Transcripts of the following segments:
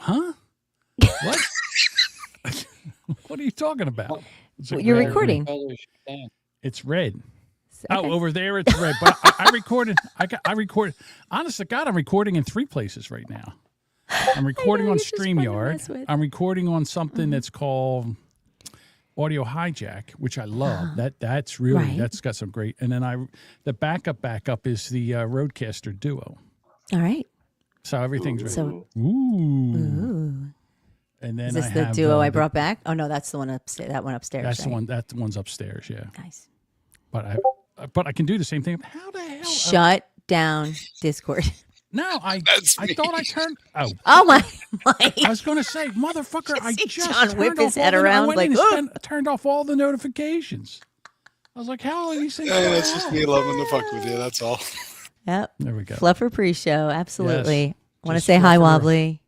Huh? What? What are you talking about? You're recording. It's red. Okay. Oh, over there it's red. But I recorded. I recorded. Honest to God, I'm recording in 3 places right now. I'm recording on StreamYard. I'm recording on something that's called Audio Hijack, which I love. That's really that's got some great. And then the backup is the Rodecaster Duo. All right. So everything's ready. So, ooh. And then is this the Duo I brought back? Oh no, that's the one upstairs. That one upstairs. That's the one. That one's upstairs. Yeah. Nice. But I can do the same thing. How the hell? Shut down Discord. No, I thought I turned. Oh my! I was going to say, motherfucker, I just John whip his head around like, turned off all the notifications. I was like, how are these things? It's just me loving to fuck with you. That's all. Yep. There we go. Fluffer pre-show. Absolutely. Yes. Want to say hi, Wobbly.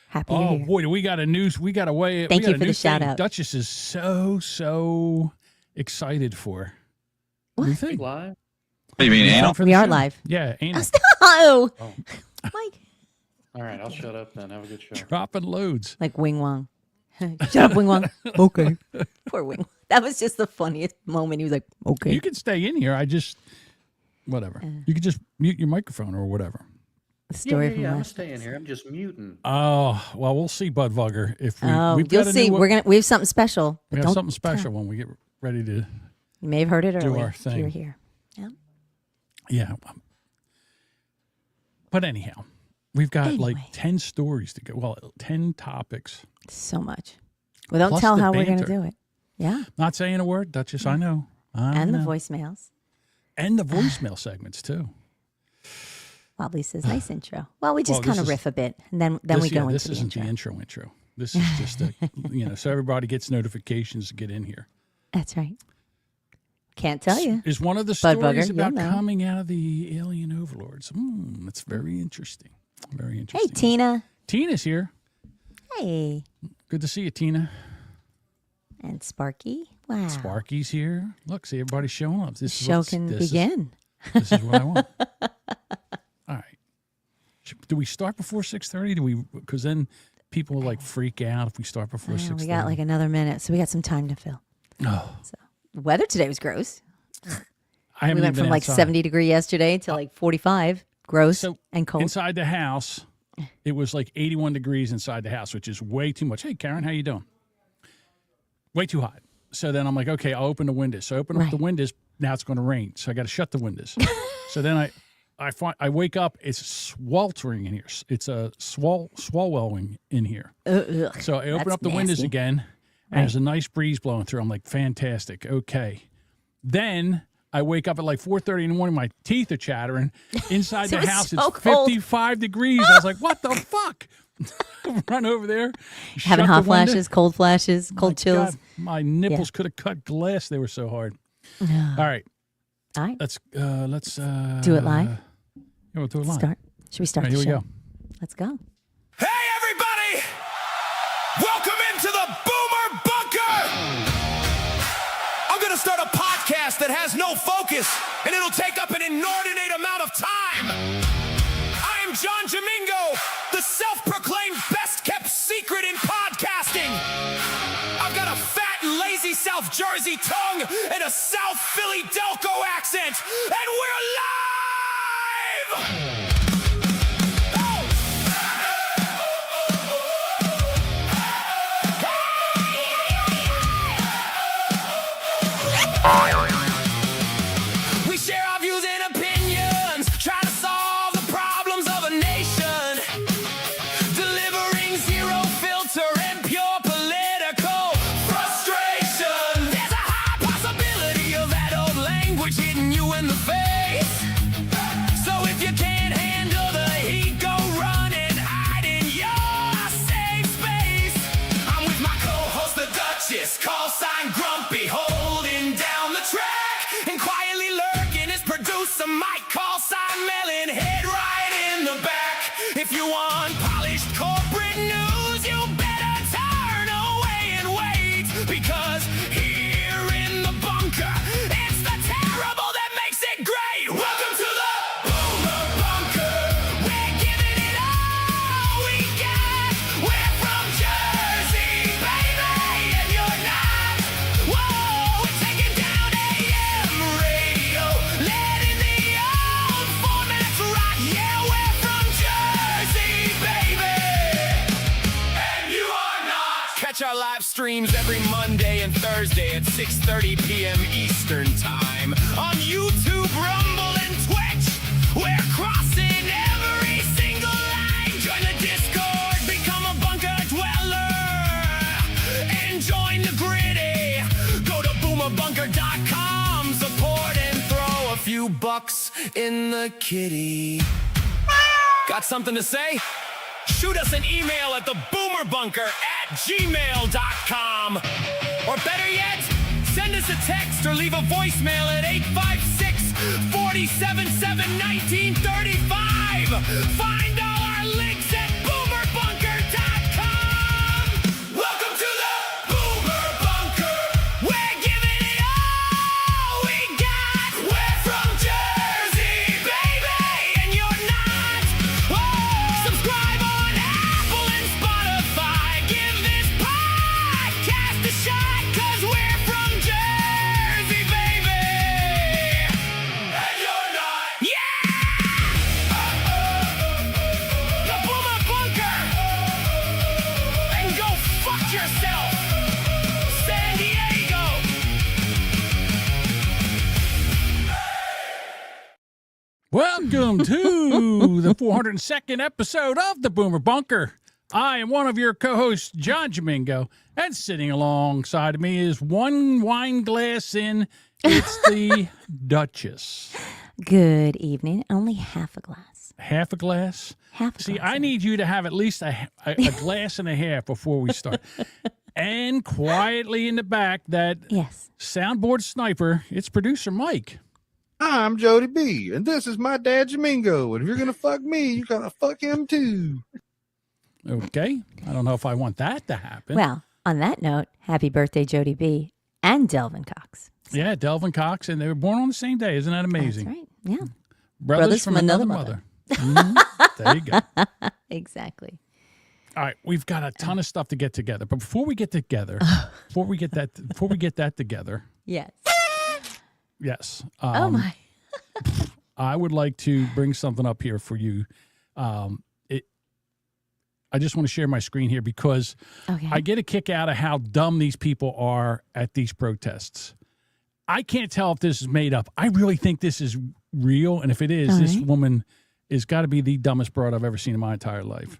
Happy. Oh boy, do we got a news? We got a way. Thank you for the shout out. Duchess is so excited for. What do you think? Live? You mean anal? We are live. Yeah, anal. Oh, Mike. All right, I'll shut up then. Have a good show. Dropping loads. Like Wing Wong. Shut up, Wing Wong. Okay. Poor Wing. That was just the funniest moment. He was like, okay. You can stay in here. Whatever. You can just mute your microphone or whatever. Story from I'm last staying here. I'm just muting. Oh, well, we'll see, Budvugger. If you'll see. We have something special. We have something special when we get ready to. You may have heard it earlier. Do our thing. You're here. Yeah. Yeah. But anyhow, we've got like 10 stories to go. Well, 10 topics. So much. Well, don't Plus tell the how we're banter. going to do it. Yeah. Not saying a word, Duchess. I know. And the voicemails. And the voicemail segments too. Wobbly says, nice intro. Well, we just kind of riff a bit, and then we go into this the isn't intro. the intro. This is just so everybody gets notifications to get in here. That's right. Can't tell you. Is one of the stories about coming out of the alien overlords. That's very interesting. Very interesting. Hey, Tina. Tina's here. Hey. Good to see you, Tina. And Sparky. Wow. Sparky's here. Look, see, everybody's showing up. This show can begin. This is what I want. All right. Do we start before 6:30? Because then people will freak out if we start before 6:30. We got like another minute, so we got some time to fill. Oh. So the weather today was gross. We went from 70 degree yesterday to 45. Gross and cold. Inside the house, it was like 81 degrees inside the house, which is way too much. Hey, Karen, how you doing? Way too hot. So then I'm like, okay, I'll open the windows. So I open up the windows. Now it's going to rain. So I got to shut the windows. So then I wake up. It's sweltering in here. It's a swallowing in here. So I open up the windows again. And there's a nice breeze blowing through. I'm like, fantastic. Okay. Then I wake up at 4:30 in the morning. My teeth are chattering. Inside the house, it's 55 degrees. I was like, what the fuck? Run over there. Having hot flashes, cold flashes, cold chills. God, my nipples could have cut glass. They were so hard. All right. Let's do it live. Yeah, we'll do it live. Should we start the show? Here we go. Let's go. Hey, everybody! Welcome into the Boomer Bunker! I'm going to start a podcast that has no focus, and it'll take up an inordinate amount of time. I am John Jamingo, the self-proclaimed best-kept secret in podcasting. I've got a fat, lazy South Jersey tongue and a South Philly Delco accent, and we're live! We share our views and opinions, try to solve the problems of a nation, delivering zero filter and pure political frustration. There's a high possibility of that old language hitting you in the face. So if you can't handle our live streams every Monday and Thursday at 6:30 p.m. Eastern Time on YouTube, Rumble, and Twitch. We're crossing every single line. Join the Discord, become a bunker dweller, and join the gritty. Go to boomerbunker.com, support and throw a few bucks in the kitty. Got something to say? Shoot us an email at theboomerbunker@gmail.com. Or better yet, send us a text or leave a voicemail at 856-477-1935. Find all our links at boomerbunker.com. Welcome to the Boomer Bunker. We're giving it all we got. We're from Jersey, baby, and you're not. Oh, subscribe on Apple and Spotify. Give this podcast a shot, 'cause we're from Jersey, baby, and you're not. Yeah! The Boomer Bunker. And go fuck yourself, San Diego. Welcome to the 402nd episode of the Boomer Bunker. I am one of your co-hosts, John Domingo, and sitting alongside of me is one wine glass in. It's the Duchess. Good evening. Only half a glass. Half a glass? Half a See, glass. I need you to have at least a glass and a half before we start. And quietly in the back, that Yes. soundboard sniper, it's producer Mike. I'm Jody B, and this is my dad, Jamingo. And if you're going to fuck me, you got to fuck him too. Okay. I don't know if I want that to happen. Well, on that note, happy birthday, Jody B. and Delvin Cox. Yeah, Delvin Cox, and they were born on the same day. Isn't that amazing? That's right. Yeah. Brothers from another mother. Mhm. There you go. Exactly. All right, we've got a ton of stuff to get together, but before we get that together, Yes. yes. Oh my. I would like to bring something up here for you. I just want to share my screen here because Okay. I get a kick out of how dumb these people are at these protests. I can't tell if this is made up. I really think this is real, and if it is, All this right. woman has got to be the dumbest broad I've ever seen in my entire life.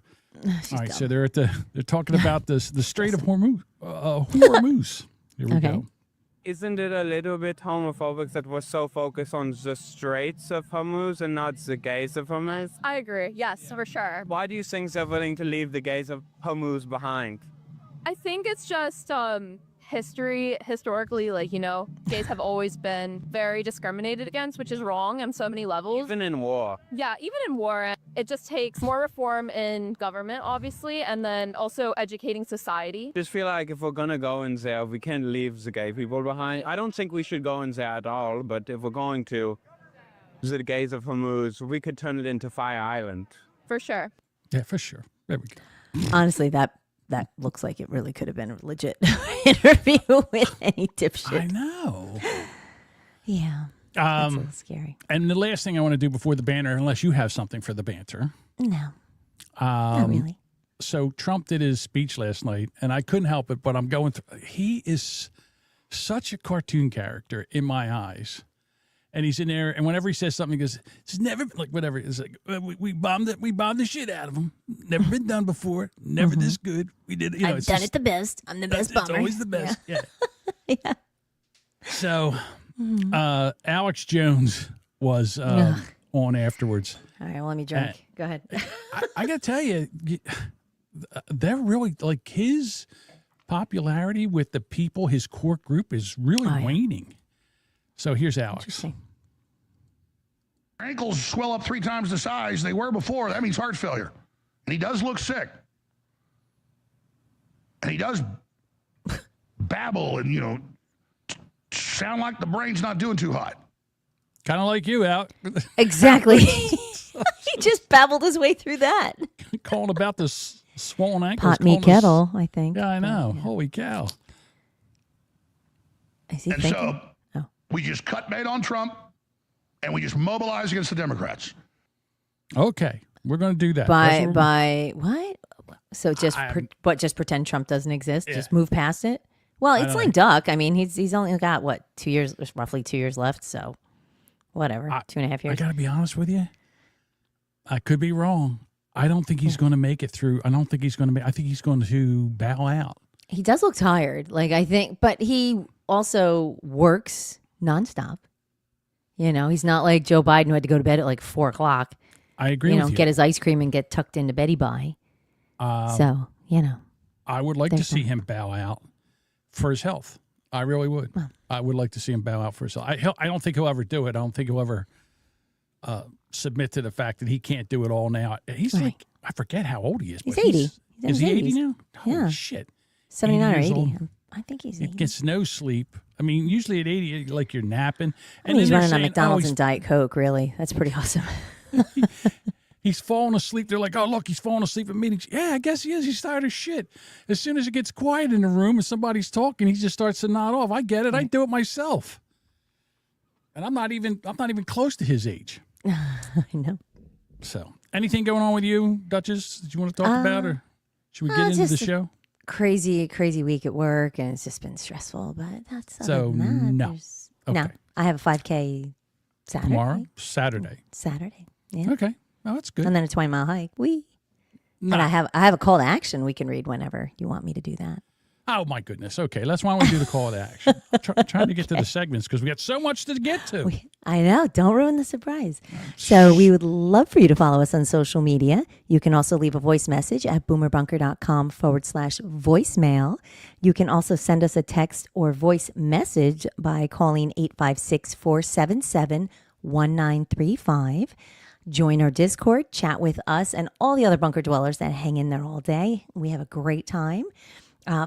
She's All right, dumb. so they're talking about the Strait of Hormuz. Here we Okay. go. Isn't it a little bit homophobic that we're so focused on the Straits of Hormuz and not the gays of Hormuz? I agree. Yes, for sure. Why do you think they're willing to leave the gays of Hormuz behind? I think it's just historically, like, gays have always been very discriminated against, which is wrong on so many levels. Even in war. Yeah, even in war, it just takes more reform in government, obviously, and then also educating society. Just feel like if we're gonna go in there, we can't leave the gay people behind. I don't think we should go in there at all, but if we're going to, the gays of Hormuz, we could turn it into Fire Island. For sure. Yeah, for sure. There we go. Honestly, that looks like it really could have been a legit interview with any dipshit. I know. Yeah. That's a little scary. And the last thing I want to do before the banter, unless you have something for the banter. No. Not really. So Trump did his speech last night, and I couldn't help it, but I'm going through. He is such a cartoon character in my eyes. And he's in there, and whenever he says something, he goes, "It's never like whatever." It's like we bombed it. We bombed the shit out of them. Never been done before. Never this good. We did. I've done it the best. I'm the best bomber. It's always the best. Yeah. Yeah. So, Alex Jones was on afterwards. All right, well, let me drink. Go ahead. I got to tell you, they're really like his popularity with the people, his core group is really waning. So here's Alex. Interesting. Ankles swell up 3 times the size they were before. That means heart failure. And he does look sick. And he does babble and, sound like the brain's not doing too hot. Kind of like you, out Exactly. He just babbled his way through that. calling about the swollen ankles. Pot me calling us- kettle, I think. Yeah, I know. Yeah. Holy cow. Is he And thinking? so we just cut bait on Trump and we just mobilize against the Democrats. Okay, we're going to do that. That's what we're- By what? So just just pretend Trump doesn't exist. Yeah. Just move past it. Well, it's like Duck. I mean, he's only got what 2 years, roughly 2 years left. So whatever, 2.5 years. I got to be honest with you. I could be wrong. I don't think he's going to make it through. I don't think he's going to make. I think he's going to bow out. He does look tired. Like I think, but he also works nonstop. You know, he's not like Joe Biden who had to go to bed at like 4 o'clock. I agree. with you. Get his ice cream and get tucked into Betty by. So I would like to see him bow out for his health. I really would. Well, I would like to see him bow out for his health. I don't think he'll ever do it. I don't think he'll ever submit to the fact that he can't do it all now. He's like, I forget how old he is. He's 80. Is he 80 now? Yeah. Holy shit. 79 or 80. Old. I think he's He 80. gets no sleep. I mean, usually at 80, like you're napping. And he's then running they're on saying, McDonald's and Diet Coke, really. That's pretty awesome. He's falling asleep. They're like, oh, look, he's falling asleep at meetings. Yeah, I guess he is. He's tired of shit. As soon as it gets quiet in the room and somebody's talking, he just starts to nod off. I get it. I do it myself. And I'm not even close to his age. I know. So, anything going on with you, Duchess, that you want to talk about, or should we get into the show? Crazy week at work, and it's just been stressful. But that's So, other than that, no. no. I have a 5K Saturday. Tomorrow, Saturday. Yeah. Okay, oh, that's good. And then a 20-mile hike. No. And I have a call to action we can read whenever you want me to do that. Oh my goodness. Okay, why don't we do the call to action? I'm trying to get to the segments because we got so much to get to. I know. Don't ruin the surprise. So we would love for you to follow us on social media. You can also leave a voice message at boomerbunker.com/voicemail. You can also send us a text or voice message by calling 856-477-1935. Join our Discord, chat with us and all the other bunker dwellers that hang in there all day. We have a great time.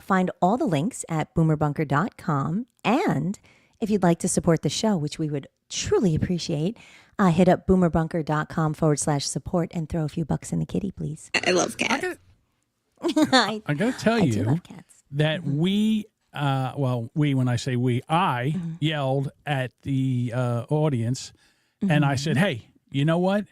Find all the links at boomerbunker.com. And if you'd like to support the show, which we would truly appreciate, hit up boomerbunker.com/support and throw a few bucks in the kitty, please. I love cats. I got to tell you that when I say we, I yelled at the audience and I said, hey, you know what?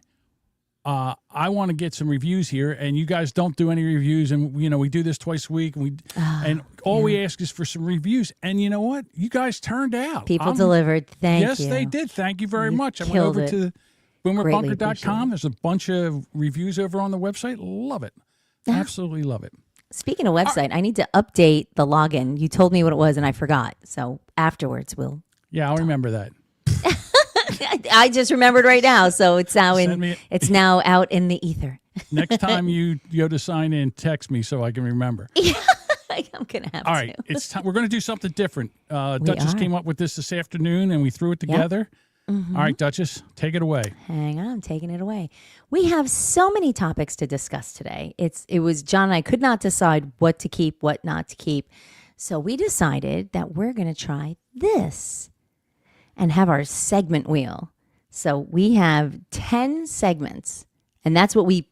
I want to get some reviews here, and you guys don't do any reviews, and we do this twice a week, and we ask is for some reviews, and you know what? You guys turned out. People delivered. Thank you. Yes, they did. Thank you very much. I went killed over it. to boomerbunker.com. There's a bunch of reviews over on the website. Love it. Absolutely love it. Speaking of website, I need to update the login. You told me what it was, and I forgot. So afterwards, we'll. Yeah, I'll remember that. I just remembered right now, so it's now it's now out in the ether. Next time you go to sign in, text me so I can remember. Yeah, I'm gonna have. All right, it's time. We're going to do something different. Duchess came up with this afternoon, and we threw it together. Mm-hmm. All right, Duchess, take it away. Hang on, I'm taking it away. We have so many topics to discuss today. It was John and I could not decide what to keep, what not to keep, so we decided that we're going to try this and have our segment wheel. So we have 10 segments, and that's what we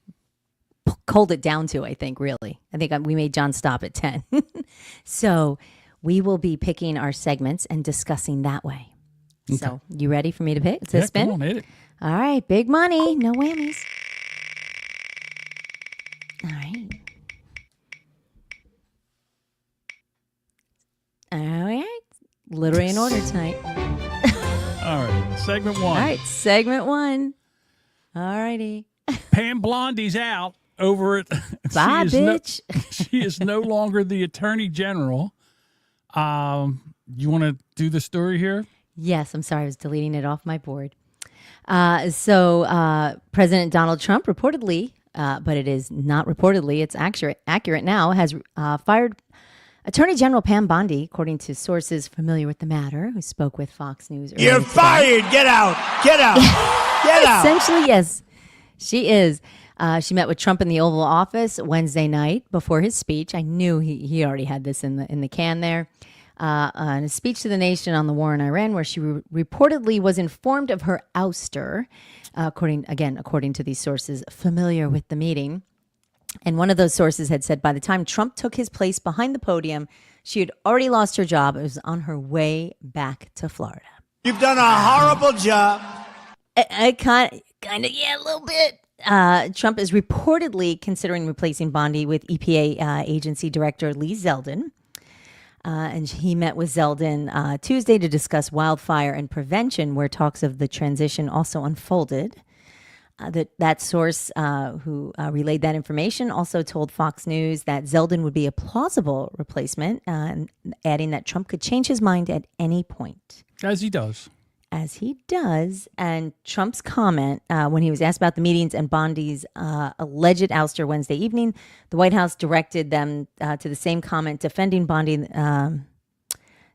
culled it down to, I think, really. I think we made John stop at 10. So we will be picking our segments and discussing that way. Okay. So you ready for me to pick? To spin? Come on, hit it. All right, big money, no whammies. All right. All right. Literally in order tonight. All right, segment one. All right, segment one. All righty. Pam Blondie's out over it. Bye, bitch. She is no longer the Attorney General. You want to do the story here? Yes, I'm sorry. I was deleting it off my board. So President Donald Trump reportedly, but it is not reportedly, it's accurate now, has fired Attorney General Pam Bondi, according to sources familiar with the matter, who spoke with Fox News earlier You're today. fired. Get out. Get out. Get out. Essentially, yes, she is. She met with Trump in the Oval Office Wednesday night before his speech. I knew he already had this in the can there. In a speech to the nation on the war in Iran, where she reportedly was informed of her ouster, according to these sources familiar with the meeting. And one of those sources had said by the time Trump took his place behind the podium, she had already lost her job. It was on her way back to Florida. You've done a horrible job. I kind of, yeah, a little bit. Trump is reportedly considering replacing Bondi with EPA agency director Lee Zeldin. And he met with Zeldin Tuesday to discuss wildfire and prevention, where talks of the transition also unfolded. That source who relayed that information also told Fox News that Zeldin would be a plausible replacement, adding that Trump could change his mind at any point. As he does. As he does. And Trump's comment when he was asked about the meetings and Bondi's alleged ouster Wednesday evening, the White House directed them to the same comment defending Bondi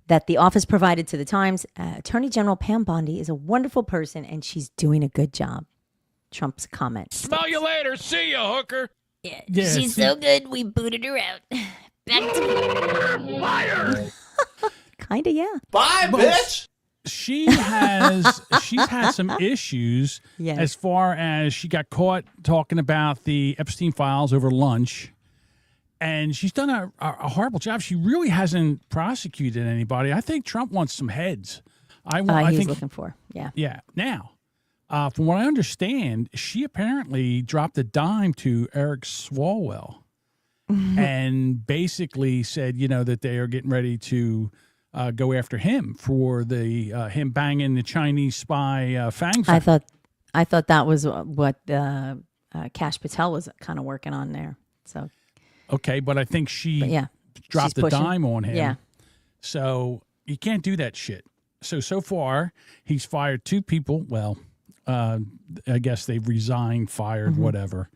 that the office provided to the Times. Attorney General Pam Bondi is a wonderful person and she's doing a good job. Trump's comment. Smell you later. See ya, hooker. Yeah, Yeah, she's so good, we booted her out. Back to Liar. Kinda, yeah. Bye, bitch. She's had some issues Yes. as far as she got caught talking about the Epstein files over lunch. And she's done a horrible job. She really hasn't prosecuted anybody. I think Trump wants some heads. I He's think looking for, yeah. Yeah. Now, from what I understand, she apparently dropped a dime to Eric Swalwell and basically said, that they are getting ready to go after him for the him banging the Chinese spy Fang. I thought that was what Kash Patel was kind of working on there. So Okay, but I think she yeah, dropped she's a pushing. dime on him. Yeah. So you can't do that shit. So far, he's fired 2 people. Well, I guess they've resigned, fired, whatever,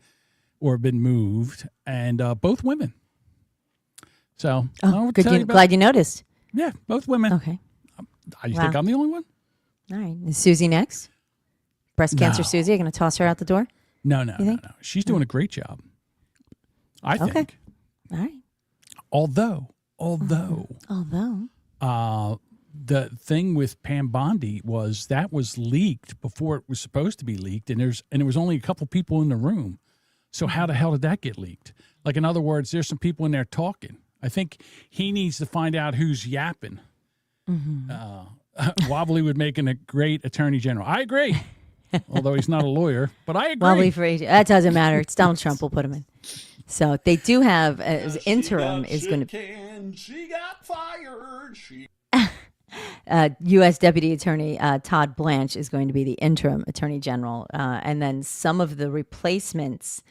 or been moved, and both women. So, I'll good. tell you about- Glad you noticed. Yeah, both women. Okay. You think I'm the only one? All right. Is Susie next? Breast cancer No. Susie? Are you going to toss her out the door? No. think? She's doing a great job. I think. Okay. All right. Although, Although. the thing with Pam Bondi was leaked before it was supposed to be leaked, and there was only a couple people in the room. So how the hell did that get leaked? Like, in other words, there's some people in there talking. I think he needs to find out who's yapping. Wobbly would make a great attorney general. I agree. Although he's not a lawyer, but I agree. Wobbly for agent. That doesn't matter. It's Donald Trump. We'll put him in. So they do have as interim is going to. She got fired. She U.S. Deputy Attorney Todd Blanche is going to be the interim Attorney General. And then some of the replacements,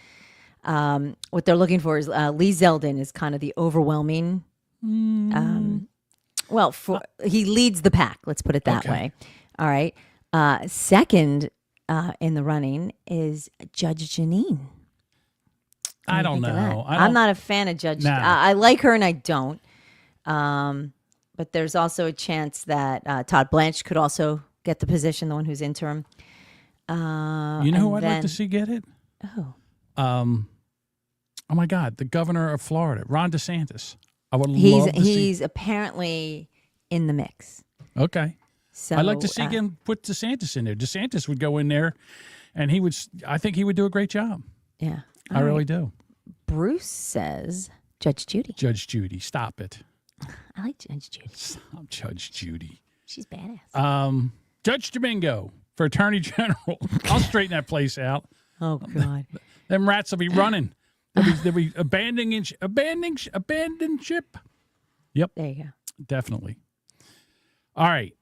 what they're looking for is Lee Zeldin is kind of the overwhelming. He leads the pack. Let's put it that way. All right. Second in the running is Judge Janine. I don't know. I'm not a fan of Judge. Nah. I like her and I don't. But there's also a chance that Todd Blanche could also get the position, the one who's interim. You know who I'd like to see get it? Oh. Oh my God, the governor of Florida, Ron DeSantis. I would love to see. He's apparently in the mix. Okay. So I'd like to see him put DeSantis in there. DeSantis would go in there, and I think he would do a great job. Yeah. I really do. Bruce says Judge Judy. Judge Judy, stop it. I like Judge Judy. Stop Judge Judy. She's badass. Judge Domingo for Attorney General. I'll straighten that place out. Oh, God. Them rats will be running. They'll be abandoning ship. Yep. There you go. Definitely. All right.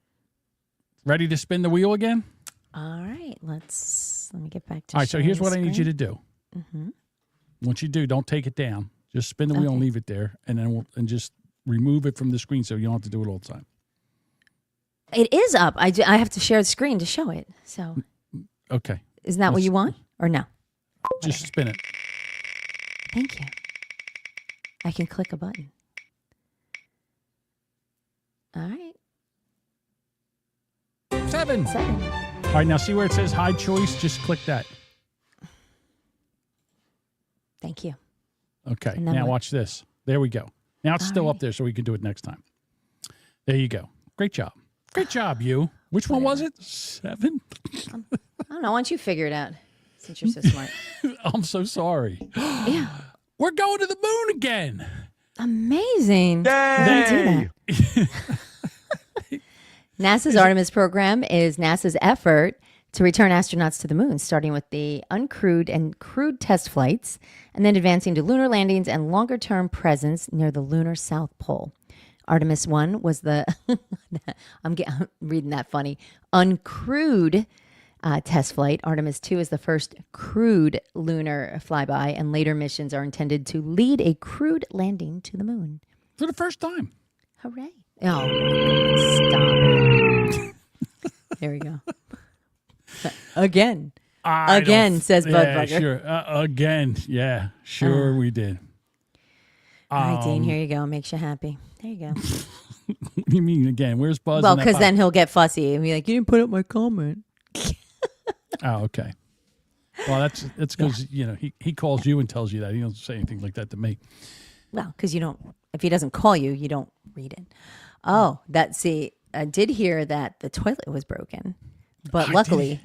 Ready to spin the wheel again? All right. Let me get back to All right. So here's what I need you to do. Mm-hmm. Once you do, don't take it down. Just spin the wheel and leave it there, and then just remove it from the screen so you don't have to do it all the time. It is up. I have to share the screen to show it. So Okay. isn't that what you want or no? Just spin it. Thank you. I can click a button. All right. 7. 7. All right. Now see where it says hide choice? Just click that. Thank you. Okay. And then Now what? watch this. There we go. Now it's still All up there, so we can do it next time. There you go. Great job. Great job, you. Which one was it? 7? I don't know. Why don't you figure it out since you're so smart? I'm so sorry. Yeah. We're going to the moon again. Amazing. Yay! NASA's Artemis program is NASA's effort to return astronauts to the moon, starting with the uncrewed and crewed test flights, and then advancing to lunar landings and longer-term presence near the lunar South Pole. Artemis 1 was the, I'm reading that funny, uncrewed test flight. Artemis 2 is the first crewed lunar flyby, and later missions are intended to lead a crewed landing to the moon. For the first time. Hooray. Oh, my God, stop it. There we go. Again, says Budbugger. Sure. Again. Yeah, sure we did. All right, Dean, here you go. Makes you happy. There you go. What do you mean again? Where's Buzz? Well, because then he'll get fussy and be like, you didn't put up my comment. Oh, okay. Well, that's because, he calls you and tells you that. He don't say anything like that to me. Well, because if he doesn't call you, you don't read it. Oh, I did hear that the toilet was broken, but luckily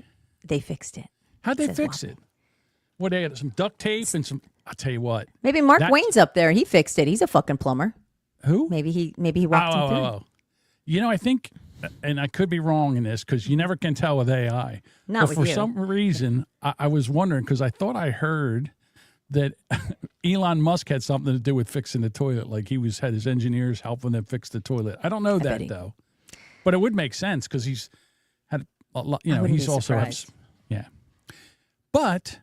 they fixed it. How'd they fix it? What, they had some duct tape and some, I'll tell you what. Maybe Mark Wayne's up there. He fixed it. He's a fucking plumber. Who? Maybe he walked him through. I think, and I could be wrong in this because you never can tell with AI. Not but with for some reason, I was wondering because I thought I heard that Elon Musk had something to do with fixing the toilet. Like he had his engineers helping them fix the toilet. I don't know that though, but it would make sense because he's had a lot. He's also yeah. But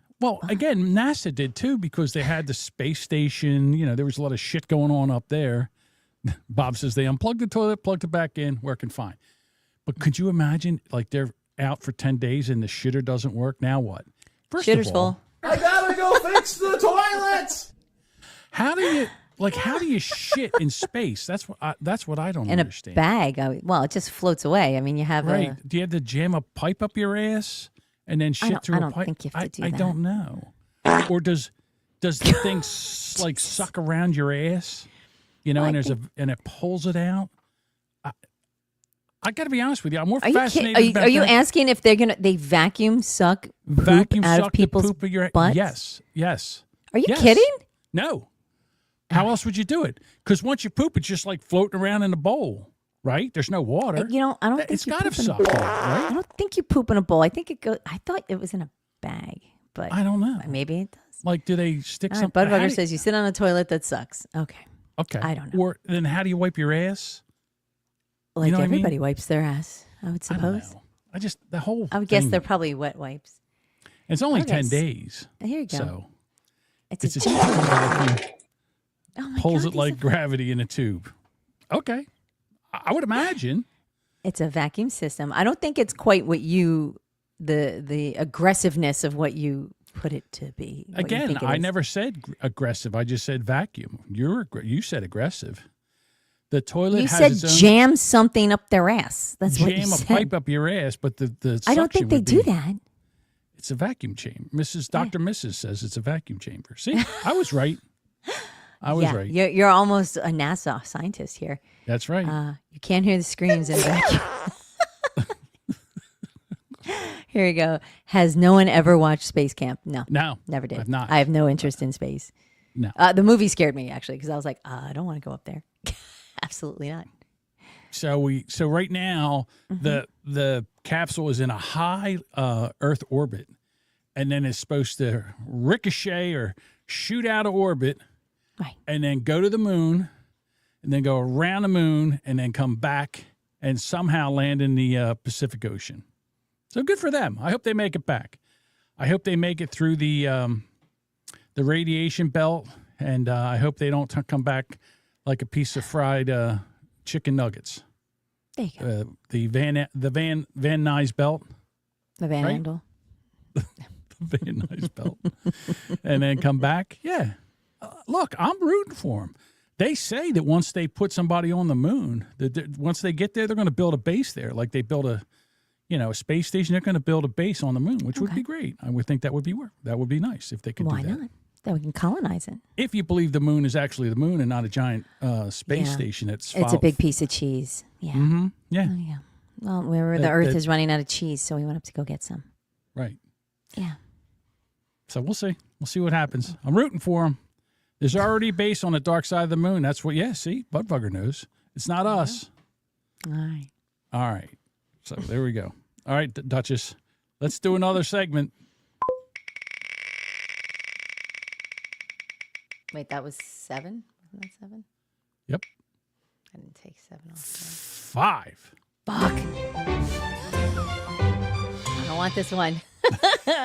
again, NASA did too because they had the space station. There was a lot of shit going on up there. Bob says they unplugged the toilet, plugged it back in, working fine. But could you imagine, like they're out for 10 days and the shitter doesn't work? Now what? First Shitter's of all, full. I gotta go fix the toilets. How do you shit in space? That's what I don't in understand. A bag. It just floats away. I mean, you have right. Do you have to jam a pipe up your ass and then shit through a pipe? I don't think you have to do that. I don't know. Or does the thing like suck around your ass? And it pulls it out. I got to be honest with you. I'm more fascinated. Are you asking if they vacuum suck poop out of people's the poop of your butts? Yes. Are you kidding? No. How else would you do it? Because once you poop, it's just like floating around in a bowl, right? There's no water. I don't think it's you got to poop in suck, a bowl. right? I don't think you poop in a bowl. I think it goes. I thought it was in a bag, but I don't know. Maybe it does. Like, do they stick something? Budbugger says you sit on a toilet that sucks. Okay. I don't know. Or then how do you wipe your ass? Like everybody wipes their ass, I would suppose. I just the whole. I would guess they're probably wet wipes. It's only 10 days. Here you go. So it's a chicken vacuum. Oh my pulls God, it like gravity in a tube. Okay, I would imagine it's a vacuum system. I don't think it's quite what the aggressiveness of what you put it to be. Again, I never said aggressive. I just said vacuum. You said aggressive. The toilet you has said its own jam something up their ass. That's what you said. Jam a pipe up your ass, but the I don't think they do that. It's a vacuum chamber. Dr. Mrs. says it's a vacuum chamber. See, I was right. I was right. You're almost a NASA scientist here. That's right. You can't hear the screams in vacuum. Here you go. Has no one ever watched Space Camp? No. No. Never did. I've not. I have no interest in space. No. The movie scared me, actually, because I was like, I don't want to go up there. Absolutely not. So right now the capsule is in a high Earth orbit, and then it's supposed to ricochet or shoot out of orbit, right, and then go to the moon, and then go around the moon, and then come back and somehow land in the Pacific Ocean. So good for them. I hope they make it back. I hope they make it through the radiation belt, and I hope they don't come back like a piece of fried chicken nuggets. There you go. The Van Nuys belt. The Van Andel. The Van Nuys belt. And then come back. Yeah. Look, I'm rooting for them. They say that once they put somebody on the moon, once they get there, they're going to build a base there. Like they build a space station. They're going to build a base on the moon, which would be great. I would think that would be nice if they could do that. Why not? Then we can colonize it. If you believe the moon is actually the moon and not a giant space station, it's a big piece of cheese. Yeah. Mm-hmm. Yeah. Oh, yeah. Well, the Earth is running out of cheese, so we went up to go get some. Right. Yeah. So we'll see. We'll see what happens. I'm rooting for them. There's already a base on the dark side of the moon. That's what. Yeah. See, Budbugger knows. It's not us. All right. All right. So there we go. All right, Duchess. Let's do another segment. Wait, that was 7? Wasn't that 7? Yep. I didn't take 7 off. 5. Fuck. I don't want this one.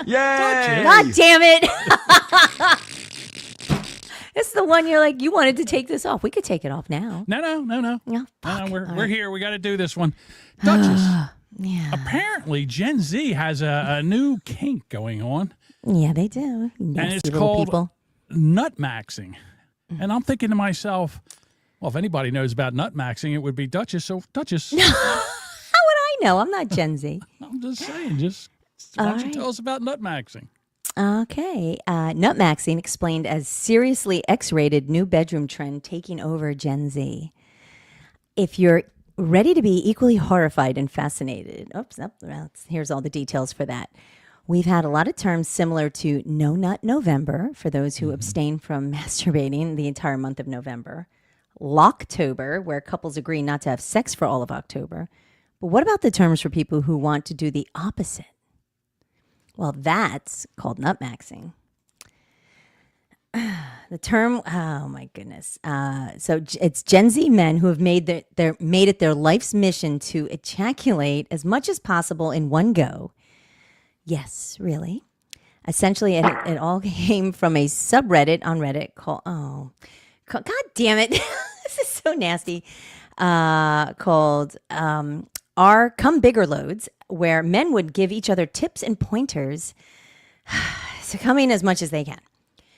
Yay! God damn it. This is the one you're like, you wanted to take this off. We could take it off now. No. No, No, fuck. we're here. We got to do this one. Duchess, Yeah. apparently Gen Z has a new kink going on, Yeah, they do. and Nasty it's little called people. nutmaxing. And I'm thinking to myself, well, if anybody knows about nutmaxing, it would be Duchess. So, Duchess, How would I know? I'm not Gen Z. I'm just saying, why don't you right. tell us about nutmaxing? Okay. Nutmaxing explained as seriously X-rated new bedroom trend taking over Gen Z. If you're ready to be equally horrified and fascinated, here's all the details for that. We've had a lot of terms similar to No Nut November for those who abstain from masturbating the entire month of November. Locktober, where couples agree not to have sex for all of October. But what about the terms for people who want to do the opposite? Well, that's called nutmaxing. The term, oh my goodness. So it's Gen Z men who have made it their life's mission to ejaculate as much as possible in one go. Yes, really. Essentially, it all came from a subreddit on Reddit called, God damn it. This is so nasty. Called Our Come Bigger Loads, where men would give each other tips and pointers to come in as much as they can.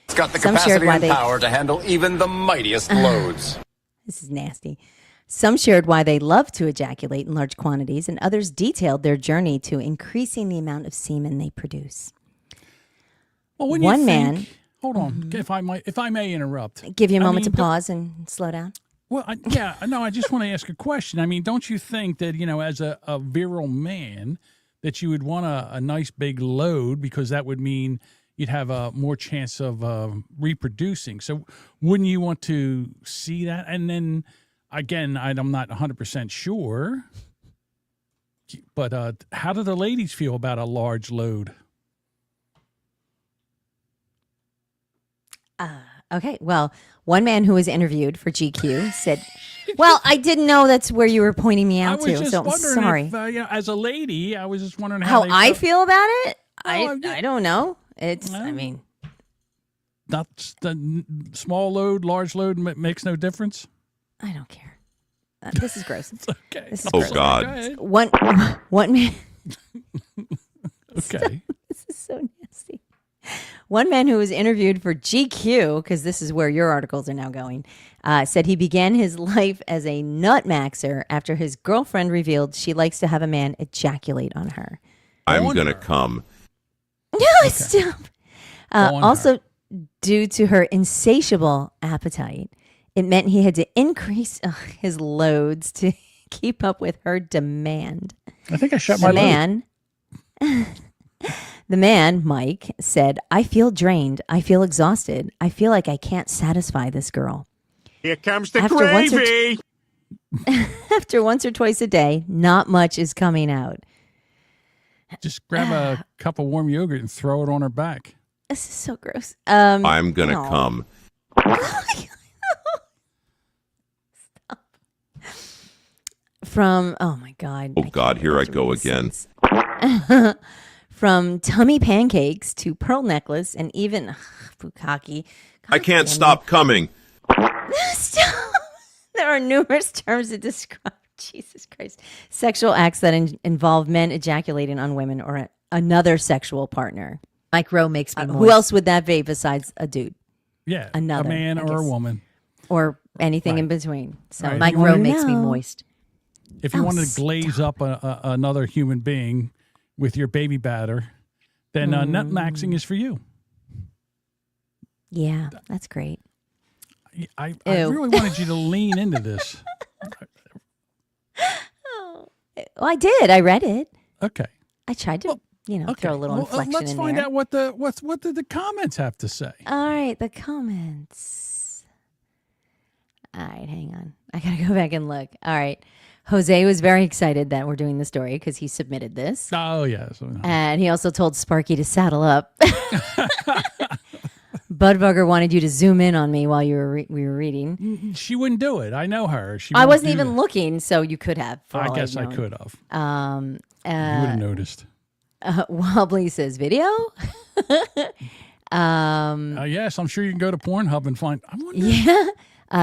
It's got the Some shared capacity why and they- power to handle even the mightiest loads. This is nasty. Some shared why they love to ejaculate in large quantities, and others detailed their journey to increasing the amount of semen they produce. Well, when One you think, man- hold on, if I may interrupt. Give you a I moment mean, to pause and slow down. Well, I just want to ask a question. I mean, don't you think that, as a virile man, that you would want a nice big load because that would mean you'd have a more chance of reproducing. So wouldn't you want to see that? And then, again, I'm not 100% sure, but how do the ladies feel about a large load? Okay, well, one man who was interviewed for GQ said, well, I didn't know that's where you were pointing me I out was to, just so I'm wondering sorry. if, as a lady, I was just wondering How they I felt. feel about it? Oh, I don't know. It's, Well, I mean, Not the small load, large load makes no difference. I don't care. This is gross. Okay. This is Oh, gross. God. Go ahead. One man. Okay. This is so nasty. One man who was interviewed for GQ, because this is where your articles are now going, said he began his life as a nutmaxer after his girlfriend revealed she likes to have a man ejaculate on her. I'm On going to her. come. No, stop. On Also, due to her insatiable appetite, it meant he had to increase his loads to keep up with her demand. I think I shut The man, Mike, said, I feel drained. I feel exhausted. I feel like I can't satisfy this girl. Here comes the After once or gravy. After once or twice a day, not much is coming out. Just grab a cup of warm yogurt and throw it on her back. This is so gross. I'm going to no. come. Stop. From, oh my God. Oh, God, here I go can't again. read. From tummy pancakes to pearl necklace and even bukkake. I can't stop coming. Stop. There are numerous terms to describe, Jesus Christ, sexual acts that involve men ejaculating on women or another sexual partner. Mike Rowe makes me moist. Who else would that be besides a dude? Yeah. Another, a man I or a guess. woman. Or anything Right. in between. So Right. Mike If you Rowe wanna makes me know. moist. If you Oh, wanted to glaze up another human being with your baby batter, then nutmaxing is for you. Yeah, that's great. I Ew. really wanted you to lean into this. Well, I did. I read it. Okay. I tried to, Okay. throw a little Well, inflection let's in find there. out what did the comments have to say. All right, the comments. All right, hang on. I got to go back and look. All right. Jose was very excited that we're doing the story because he submitted this. Oh, yeah. And he also told Sparky to saddle up. Budbugger wanted you to zoom in on me while we were reading. She wouldn't do it. I know her. I wasn't even looking, so you could have. I guess I could have. You would have noticed. Wobbly says video. Yes, I'm sure you can go to Pornhub and find. Yeah.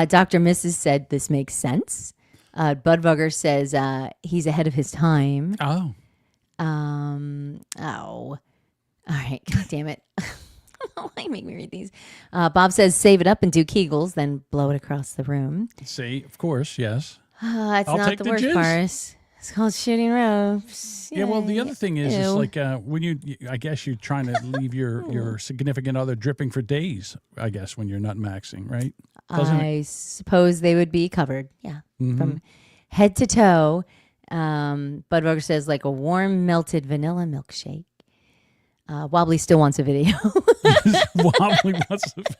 Dr. Mrs. said this makes sense. Budbugger says he's ahead of his time. Oh. All right. God damn it. Why make me read these? Bob says save it up and do Kegels, then blow it across the room. See, of course, yes. It's I'll not take the the worst jizz. part. It's called shooting ropes. Yeah, well, the other thing is Ew. like when I guess you're trying to leave your significant other dripping for days, I guess, when you're nut maxing, right? I suppose they would be covered. Yeah. From head to toe. Budbugger says like a warm, melted vanilla milkshake. Wobbly still wants a video. Wobbly wants a video.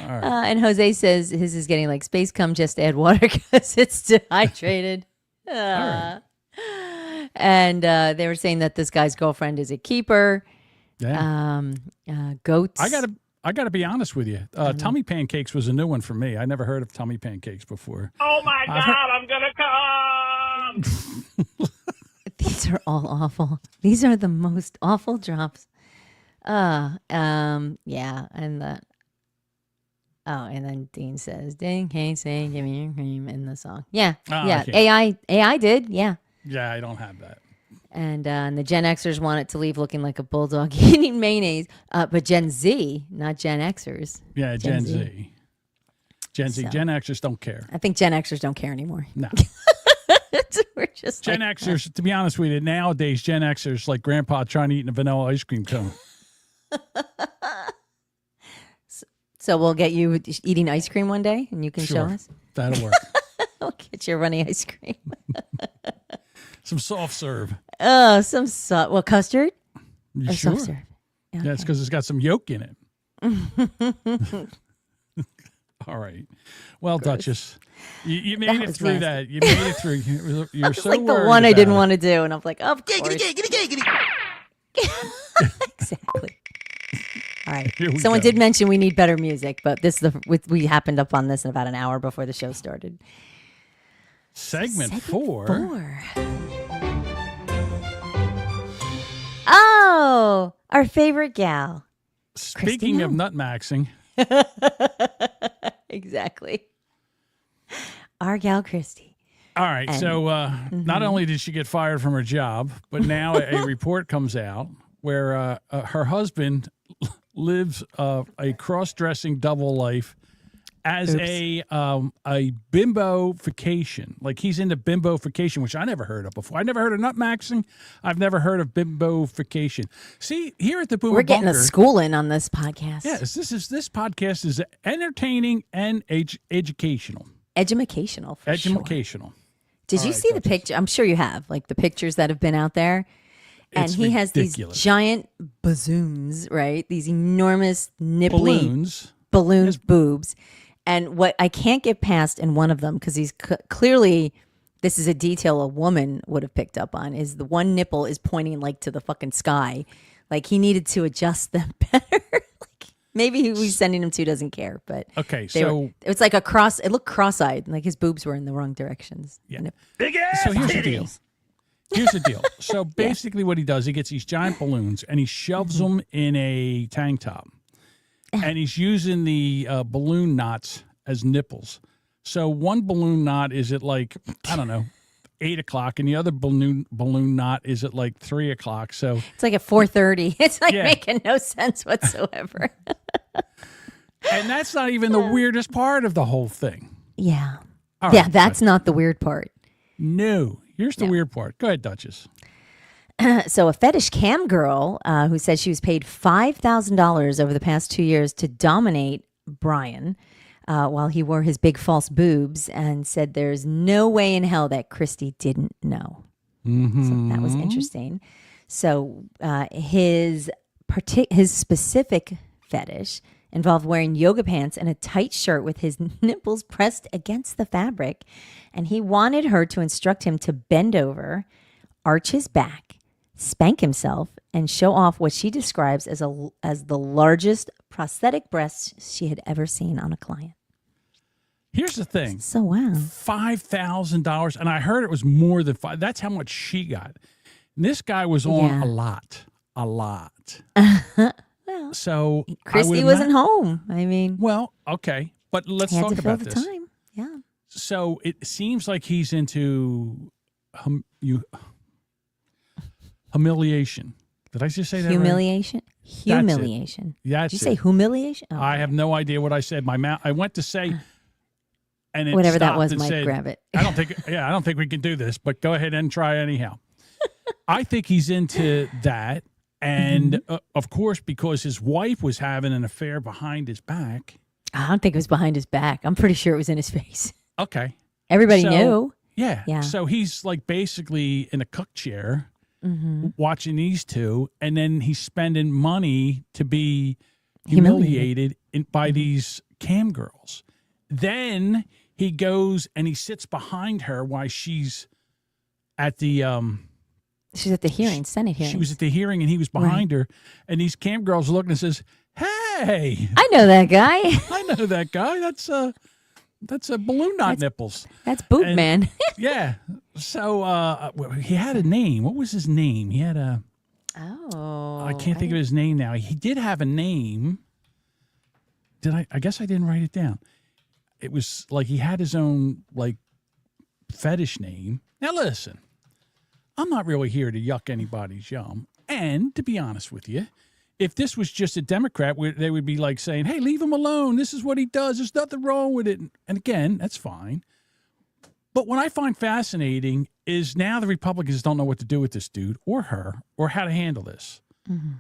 All right. And Jose says his is getting like space cum, just add water because it's dehydrated. Right. And they were saying that this guy's girlfriend is a keeper. Yeah. Goats. I gotta be honest with you. Tummy pancakes was a new one for me. I never heard of tummy pancakes before. Oh my God, I'm gonna come! These are all awful. These are the most awful drops. Yeah, and the and then Dean says, "Ding, hey, say, give me your cream" in the song. Yeah, yeah. AI did. Yeah. Yeah, I don't have that. And the Gen Xers want it to leave looking like a bulldog eating mayonnaise. But Gen Z, not Gen Xers. Yeah, Gen Z. Gen Z. So. Gen Xers don't care. I think Gen Xers don't care anymore. No. We're just Gen like, Xers, to be honest with you, nowadays, Gen Xers like grandpa trying to eat a vanilla ice cream cone. So we'll get you eating ice cream one day and you can show us? That'll work. We'll get you runny ice cream. Some soft serve. Oh, well, custard? You Or sure? soft serve? Yeah, it's because it's got some yolk in it. All right. Well, Duchess, you made it through that. You made it through. You're It's so like the worried one I about didn't it. want to do. And I'm like, of course. Exactly. All right. Here we Someone go. did mention we need better music, but we happened up on this in about an hour before the show started. Segment 4. Oh, our favorite gal. Speaking of nut maxing. Exactly. Our gal Christy. All right. And- So not only did she get fired from her job, but now a report comes out where her husband lives a cross-dressing double life as a bimbofication. Like he's into bimbofication, which I never heard of before. I never heard of nut maxing. I've never heard of bimbofication. See, here at the Boomer We're getting Bunker, a schooling on this podcast. Yes, this podcast is entertaining and educational. Educational, for sure. Educational. Did you see the picture? I'm sure you have, like the pictures that have been out there. And It's he has these ridiculous. giant bazooms, right? These enormous nipply Balloons. boobs. And what I can't get past in one of them, because he's clearly, this is a detail a woman would have picked up on, is the one nipple is pointing like to the fucking sky. Like he needed to adjust them better. Like maybe who he's sending them to doesn't care, but Okay, it's like it looked cross-eyed, like his boobs were in the wrong directions. Yeah. Big ass So here's the deal. titties. Here's the deal. So basically what he does, he gets these giant balloons and he shoves them in a tank top. And he's using the balloon knots as nipples. So one balloon knot is at like, I don't know, 8 o'clock, and the other balloon knot is at like 3 o'clock. So It's like at 4:30. It's like Yeah. making no sense whatsoever. and that's not even the weirdest part of the whole thing. Yeah. All Yeah, right, that's not the weird part. No. Here's the weird part. Go ahead, Duchess. So a fetish cam girl who said she was paid $5,000 over the past 2 years to dominate Brian while he wore his big false boobs, and said there's no way in hell that Christy didn't know. So that was interesting. So his specific fetish involved wearing yoga pants and a tight shirt with his nipples pressed against the fabric. And he wanted her to instruct him to bend over, arch his back, spank himself, and show off what she describes as the largest prosthetic breasts she had ever seen on a client. Here's the thing. So wow. $5,000. And I heard it was more than five. That's how much she got. And this guy was on a lot. Well, so Christy wasn't home. I mean, well, okay. But let's talk about this. Time. Yeah. So it seems like he's into humiliation. Did I just say that? Humiliation? Right? Humiliation. That's Did you say humiliation? Oh, I have no idea what I said. My mouth. I went to say, and it whatever that stopped was, and Mike, said, grab it. I don't think we can do this, but go ahead and try anyhow. I think he's into that. And of course, because his wife was having an affair behind his back. I don't think it was behind his back. I'm pretty sure it was in his face. Okay. Everybody knew. Yeah. So he's like basically in a cook chair watching these two. And then he's spending money to be humiliated by these cam girls. Then he goes and he sits behind her while she's at the she's at the hearing, Senate hearing. She was at the hearing and he was behind her, and these cam girls looking and says, "Hey, I know that guy. I know that guy. That's a balloon knot nipples. That's Boob Man." Yeah. So he had a name. What was his name? He had a. Oh. I can't think of his name now. He did have a name. Did I? I guess I didn't write it down. It was like he had his own like fetish name. Now listen, I'm not really here to yuck anybody's yum. And to be honest with you, if this was just a Democrat, they would be like saying, "Hey, leave him alone. This is what he does. There's nothing wrong with it." And again, that's fine. But what I find fascinating is now the Republicans don't know what to do with this dude or her or how to handle this. Mm-hmm.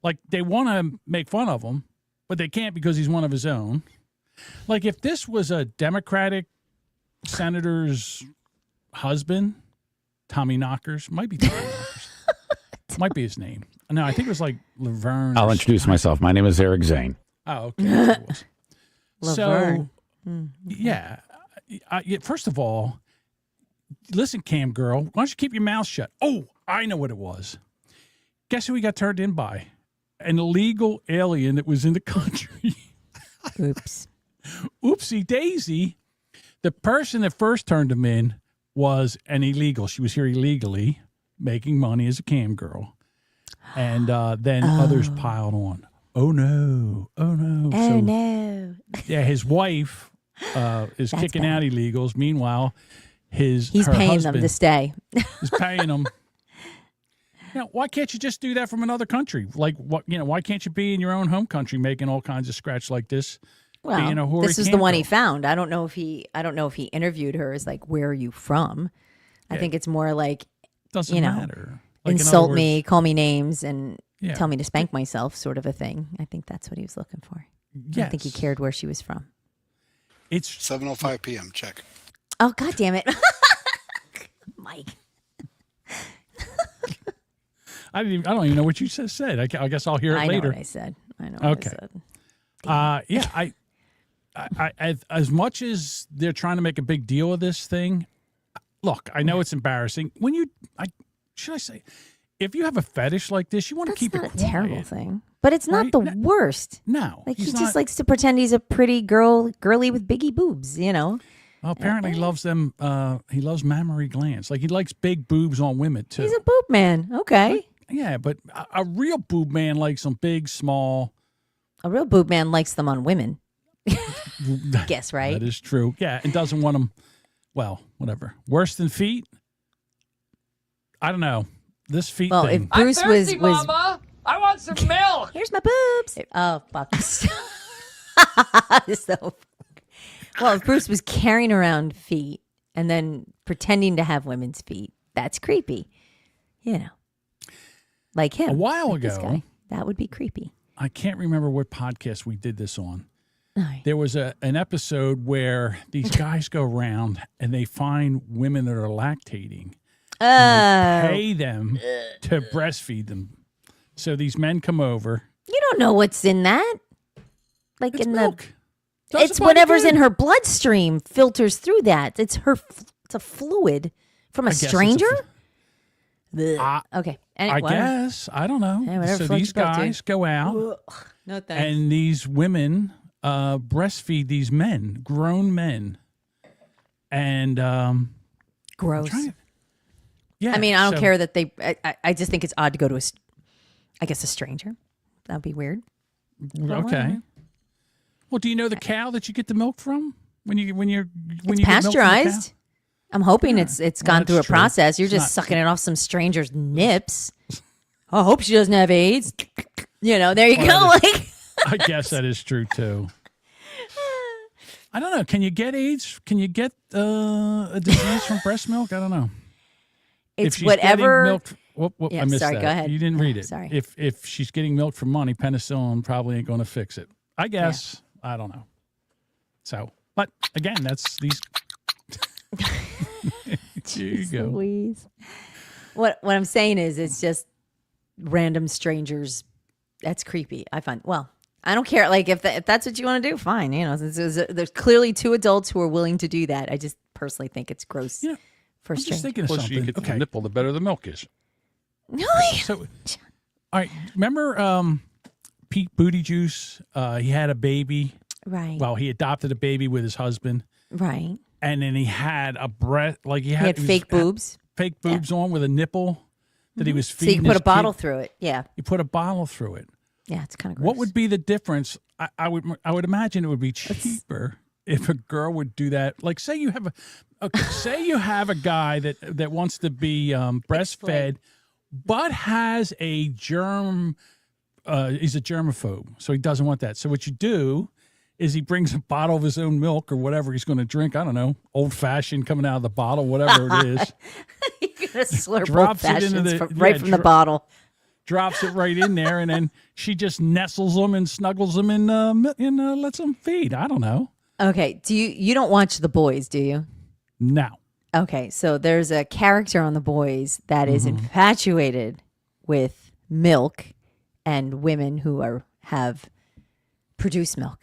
Like they want to make fun of him, but they can't because he's one of his own. Like if this was a Democratic senator's husband, Tommy Knockers, might be Tommy Knockers, might be his name. No, I think it was like Laverne. I'll introduce myself. My name is Eric Zane. Oh, okay. That's what it was. Laverne. So, yeah. First of all, listen, cam girl, why don't you keep your mouth shut? Oh, I know what it was. Guess who we got turned in by? An illegal alien that was in the country. Oops. Oopsie daisy. The person that first turned him in was an illegal. She was here illegally, making money as a cam girl. And then others piled on. Oh, no. Oh, no. Oh, no. Yeah, his wife is kicking out illegals. Meanwhile, he's paying them to stay. He's paying them. Now, why can't you just do that from another country? Like, what? Why can't you be in your own home country making all kinds of scratch like this? Well, this is the one he found. I don't know if he interviewed her as like, where are you from? I think it's more like, doesn't matter. Like, insult me, call me names, and tell me to spank myself, sort of a thing. I think that's what he was looking for. I don't think he cared where she was from. It's 7:05 p.m. Check. Oh, God damn it. Mike. I don't even know what you just said. I guess I'll hear it later. I know what I said. Okay. Yeah, I as much as they're trying to make a big deal of this thing, look, I know it's embarrassing. Should I say, if you have a fetish like this, you want to keep it quiet. That's not a terrible thing. But it's not the worst. No. Like he just likes to pretend he's a pretty girly with biggy boobs, Well, apparently he loves them. He loves mammary glands. Like he likes big boobs on women too. He's a boob man. Okay. Yeah, but a real boob man likes them big, small. A real boob man likes them on women. Guess, right? That is true. Yeah, and doesn't want them, well, whatever. Worse than feet? I don't know. This feet thing. If Bruce I'm thirsty, Mama. I want some milk. Here's my boobs. Oh, fuck. Well, if Bruce was carrying around feet and then pretending to have women's feet, that's creepy. Like him. A while ago. This guy, that would be creepy. I can't remember what podcast we did this on. There was an episode where these guys go around and they find women that are lactating. And they pay them to breastfeed them. So these men come over. You don't know what's in that. like It's in milk. the. Does It's the body whatever's good. in her bloodstream filters through that. It's it's a fluid from a I guess it's a stranger. fl- Blech. Okay. I guess. I don't know. Hey, whatever So floats these your boat, dude. guys go out, No thanks. and these women breastfeed these men, grown men, and Gross. yeah. I mean, I don't so- care that they. I just think it's odd to go to I guess a stranger. That'd be weird. Okay. Well, do you know the cow that you get the milk from when you It's get milk from the pasteurized. I'm hoping it's gone that's through a true. process. You're It's just not- sucking it off some stranger's nips. I hope she doesn't have AIDS. There you go. Well, Like, I guess that is true too. I don't know. Can you get AIDS? Can you get a disease from breast milk? I don't know. it's If she's getting whatever. milk, Yeah, I missed sorry, that. go ahead. You didn't read it. Sorry. If she's getting milk for money, penicillin probably ain't going to fix it. I guess. I don't know. So, but again, that's these. There you go. Louise. What I'm saying is, it's just random strangers. That's creepy. I find. Well, I don't care. Like if that's what you want to do, fine. There's clearly two adults who are willing to do that. I just personally think it's gross for I'm just strangers. thinking of Plus, you something. get the nipple, the better the milk is. Really? So, all right. Remember Pete Buttigieg? He had a baby. Right. Well, he adopted a baby with his husband, Right. and then he had a breast. Like He had fake boobs. Fake boobs on with a nipple that he was So you feeding. can put his a bottle kid. through it. Yeah. You put a bottle through it. Yeah. It's kind of gross. What would be the difference? I would imagine it would be cheaper if a girl would do that. Like, say you have a guy that wants to be breastfed, but has a germ. He's a germaphobe, so he doesn't want that. So what you do is he brings a bottle of his own milk or whatever he's going to drink. I don't know, old fashioned coming out of the bottle, whatever it is. You're gonna slurp Drops old it into fashions the- right yeah, from the bottle. Drops it right in there, and then she just nestles them and snuggles them and lets them feed. I don't know. Okay. You don't watch The Boys, do you? No. Okay, so there's a character on The Boys that is Mm-hmm. infatuated with milk and women who have produced milk.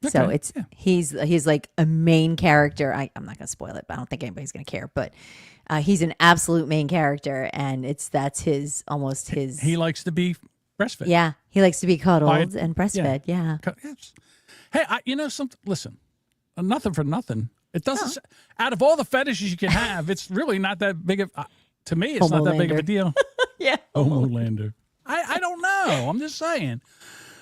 So Okay, he's like a main character. I'm not gonna spoil it, but I don't think anybody's gonna care. But he's an absolute main character, and that's his. He likes to be breastfed. Yeah, he likes to be cuddled By- and breastfed. Yeah. Yes. Hey, something. Listen, nothing for nothing. It doesn't. Out of all the fetishes you can have, it's really not that big of. To me, it's not that big of a Homolander. deal. Yeah. Homolander. I don't know. I'm just saying.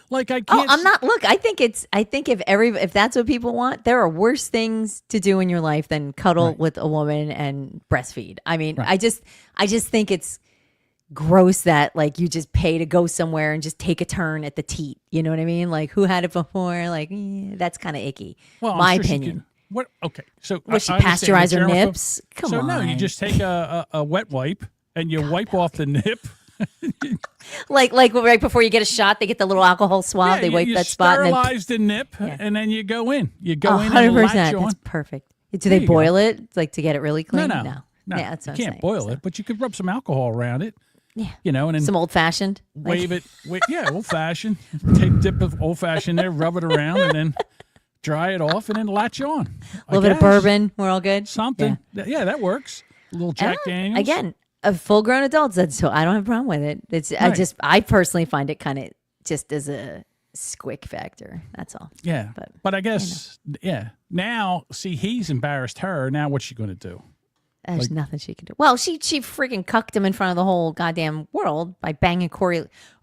Like I Oh, can't. I'm not. Look, I think if that's what people want, there are worse things to do in your life than cuddle with a woman and breastfeed. I mean, I just think it's gross that like you just pay to go somewhere and just take a turn at the teat. You know what I mean? Like who had it before? Like that's kind of icky. Well, I'm My sure she opinion. could- What? Okay, so Was she I understand pasteurize the her germaphobe- nips? Come so no, you on. just take a wet wipe and you wipe off the nip. Like right before you get a shot, they get the little alcohol swab. Yeah, they wipe you that spot and then sterilize the nip, and then you go in. You go in and 100%. latch on. That's perfect. Do There they you go. boil it like to get it really clean? No. Yeah, that's you what I'm can't saying. boil it, but you could rub some alcohol around it. Yeah. And then Some old fashioned. wave it. Yeah, old fashioned. Take dip of old fashioned there, rub it around, and then dry it off, and then latch on. A little bit of bourbon. We're all good. Something. Yeah, that works. A little Jack Daniels. Again, a full grown adult. So I don't have a problem with it. It's I personally find it kind of just as a squick factor. That's all. Yeah, but I guess Now, see, he's embarrassed her. Now, what's she going to do? There's nothing she can do. Well, she freaking cucked him in front of the whole goddamn world by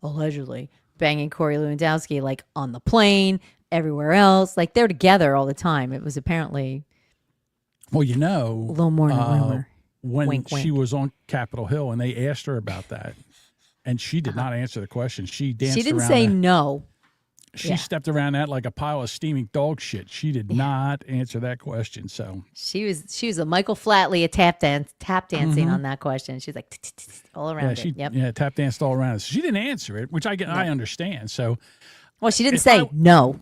allegedly banging Corey Lewandowski like on the plane, everywhere else. Like they're together all the time. It was apparently Well, a little more than a rumor. when Wink, she wink. was on Capitol Hill and they asked her about that, and she did not answer the question. She danced. She didn't around say that. no. She stepped around that like a pile of steaming dog shit. She did not answer that question. So She was a Michael Flatley a tap dancing on that question. She's like all around she it. Yep. tap danced all around it. She didn't answer it, which I understand. So Well, she didn't If say I- no.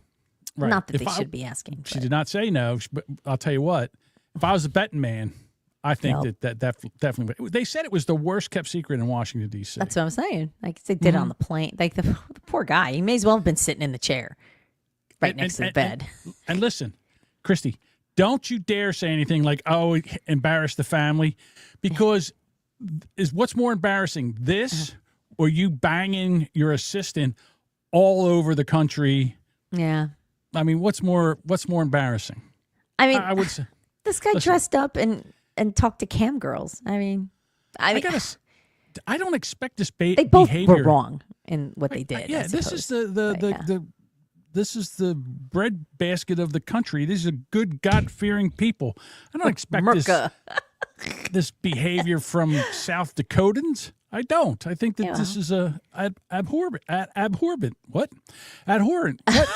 Right. Not that If they I- should be asking. she did not say no. But I'll tell you what, if I was a betting man, I think Well- that definitely. They said it was the worst kept secret in Washington D.C. That's what I'm saying. Like they did on the plane. Like the poor guy. He may as well have been sitting in the chair. right next to the bed. And listen, Christy, don't you dare say anything like, "Oh, embarrass the family," because is what's more embarrassing, this or you banging your assistant all over the country? Yeah. I mean, what's more embarrassing? I mean, I would say this guy dressed up and talked to cam girls. I mean, I don't expect this they both behavior. were wrong in what they did. Yeah, this is this is the bread basket of the country. These are good, God-fearing people. I don't expect this behavior from South Dakotans. I don't. I think that this is abhorrent. What? Abhorrent. What?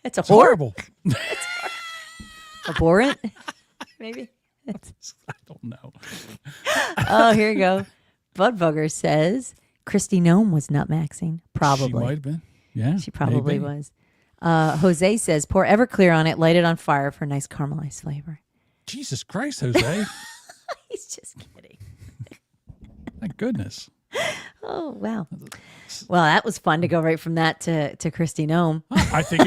It's horrible. Abhorrent? Maybe. I don't know. Oh, here you go. Budbugger says Christy Nome was nutmaxing. Probably. She might have been. Yeah. She probably maybe. was. Jose says pour Everclear on it, light it on fire for a nice caramelized flavor. Jesus Christ, Jose. He's just kidding. Thank goodness. Oh, wow. Well, that was fun to go right from that to Christy Nome. I think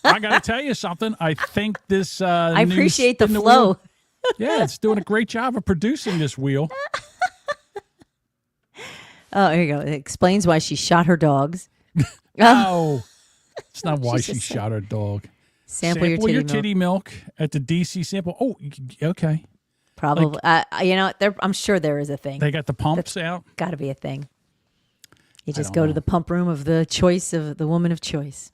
I got to tell you something. I think this. I appreciate the flow. Yeah, it's doing a great job of producing this wheel. Oh, here you go. It explains why she shot her dogs. No, it's not why she shot her dog. Sample your titty milk at the DC sample. Oh, okay. Probably. I'm sure there is a thing. They got the pumps out. Got to be a thing. You just go to the pump room of the choice of the woman of choice.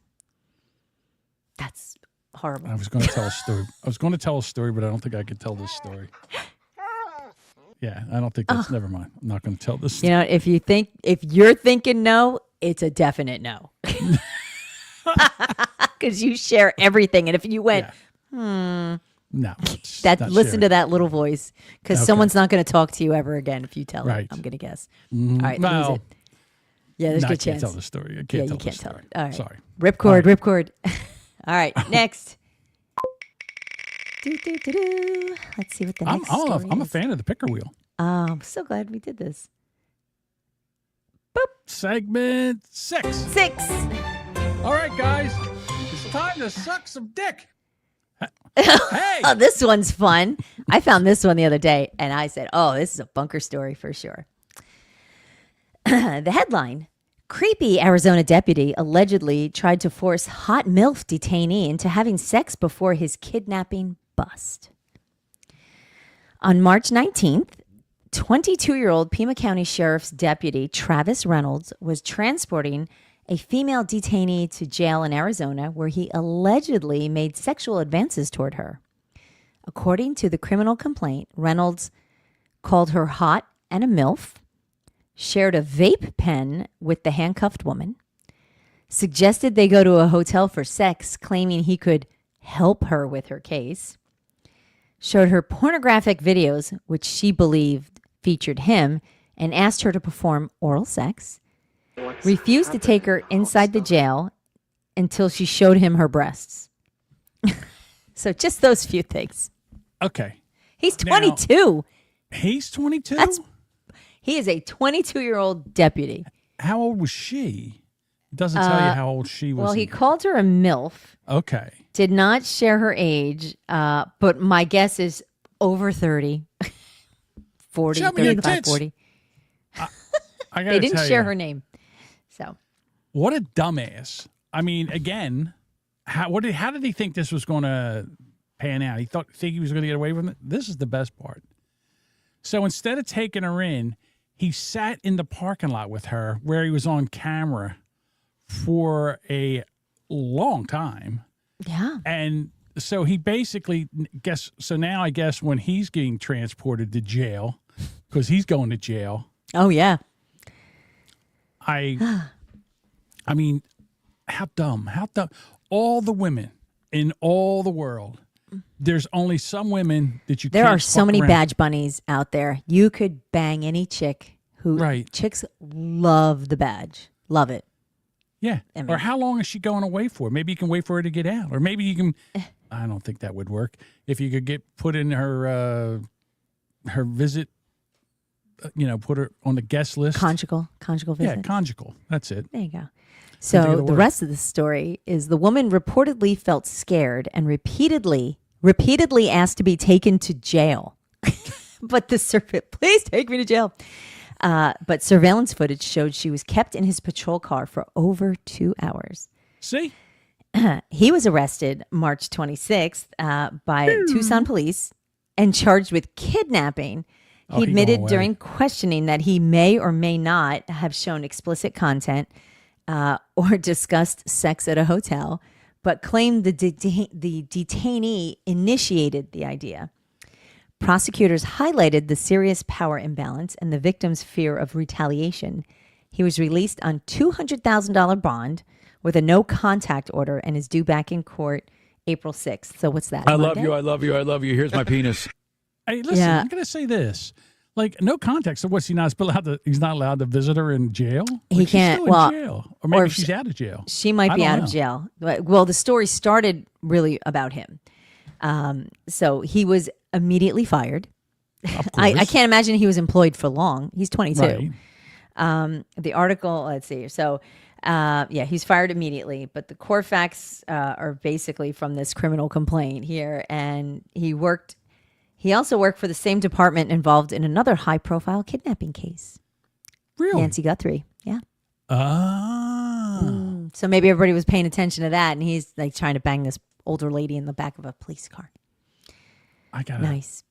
That's horrible. I was going to tell a story. But I don't think I could tell this story. Yeah, I don't think that's. Never mind. I'm not going to tell this story. You know, if you're thinking no, it's a definite no. Because you share everything. And if you went, No. Listen to that little voice. Because someone's not going to talk to you ever again if you tell it. I'm going to guess. Mm-hmm. All right, lose it. Yeah, there's a good chance. I can't tell the story. You can't tell it. All right. Sorry. Ripcord. All right, next. Let's see what the next story I'm a is. fan of the picker wheel. Oh, I'm so glad we did this. Segment 6. 6. All right, guys. It's time to suck some dick. Hey! Oh, this one's fun. I found this one the other day, and I said, oh, this is a bunker story for sure. The headline, creepy Arizona deputy allegedly tried to force hot MILF detainee into having sex before his kidnapping bust. On March 19th, 22-year-old Pima County Sheriff's Deputy Travis Reynolds was transporting a female detainee to jail in Arizona where he allegedly made sexual advances toward her. According to the criminal complaint, Reynolds called her hot and a MILF, shared a vape pen with the handcuffed woman, suggested they go to a hotel for sex, claiming he could help her with her case, showed her pornographic videos, which she believed featured him, and asked her to perform oral sex, refused to take her inside the jail until she showed him her breasts. So just those few things. Okay. He's 22. He's 22? He is a 22-year-old deputy. How old was she? It doesn't tell you how old she was. Well, he called her a MILF. Okay. Did not share her age, but my guess is over 30. 40, 35, 40. They didn't share her name. So, what a dumbass. I mean, again, how did he think this was going to pan out? He think he was going to get away with it? This is the best part. So instead of taking her in, he sat in the parking lot with her where he was on camera for a long time. Yeah. And so he basically now I guess when he's getting transported to jail, because he's going to jail. Oh, yeah. I mean, how dumb. All the women in all the world, there's only some women that you can't There are so fuck many around. badge bunnies out there. You could bang any chick who chicks love the badge. Love it. Yeah. I mean, or how long is she going away for? Maybe you can wait for her to get out. Or maybe you can I don't think that would work. If you could get put in her visit, put her on the guest list. Conjugal visit. Yeah, conjugal. That's it. There you go. So the rest of the story is the woman reportedly felt scared and repeatedly asked to be taken to jail. But the servant, please take me to jail. But surveillance footage showed she was kept in his patrol car for over 2 hours. See? He was arrested March 26th by Tucson police and charged with kidnapping. He admitted during questioning that he may or may not have shown explicit content or discussed sex at a hotel, but claimed the detainee initiated the idea. Prosecutors highlighted the serious power imbalance and the victim's fear of retaliation. He was released on $200,000 bond with a no-contact order and is due back in court April 6th. So what's that? I love you. I love you. I love you. Here's my penis. Hey, listen, I'm going to say this. Like, no context. So what's he not allowed to? He's not allowed to visit her in jail. He Like, can't. She's still in jail, or maybe she's out of jail. She might be out of jail. Well, the story started really about him. So he was immediately fired. I can't imagine he was employed for long. He's 22. Right. The article, let's see. So, he's fired immediately. But the core facts are basically from this criminal complaint here. And he also worked for the same department involved in another high-profile kidnapping case. Really? Nancy Guthrie. Yeah. Ah. So maybe everybody was paying attention to that, and he's like trying to bang this older lady in the back of a police car. Nice.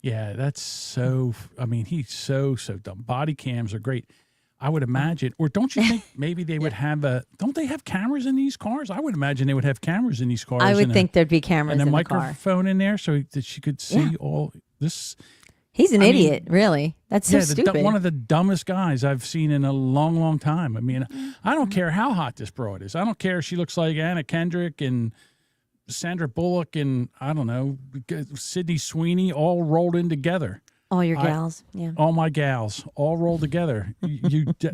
Yeah, that's so. I mean, he's so dumb. Body cams are great. I would imagine, or don't you think maybe they would have don't they have cameras in these cars? I would imagine they would have cameras in these cars. I would think there'd be cameras and in a the car. microphone in there so that she could see all this. He's an idiot, really. That's so stupid. One of the dumbest guys I've seen in a long time. I mean, I don't care how hot this broad is. I don't care if she looks like Anna Kendrick and Sandra Bullock and, I don't know, Sydney Sweeney all rolled in together. All your gals, yeah. All my gals, all rolled together.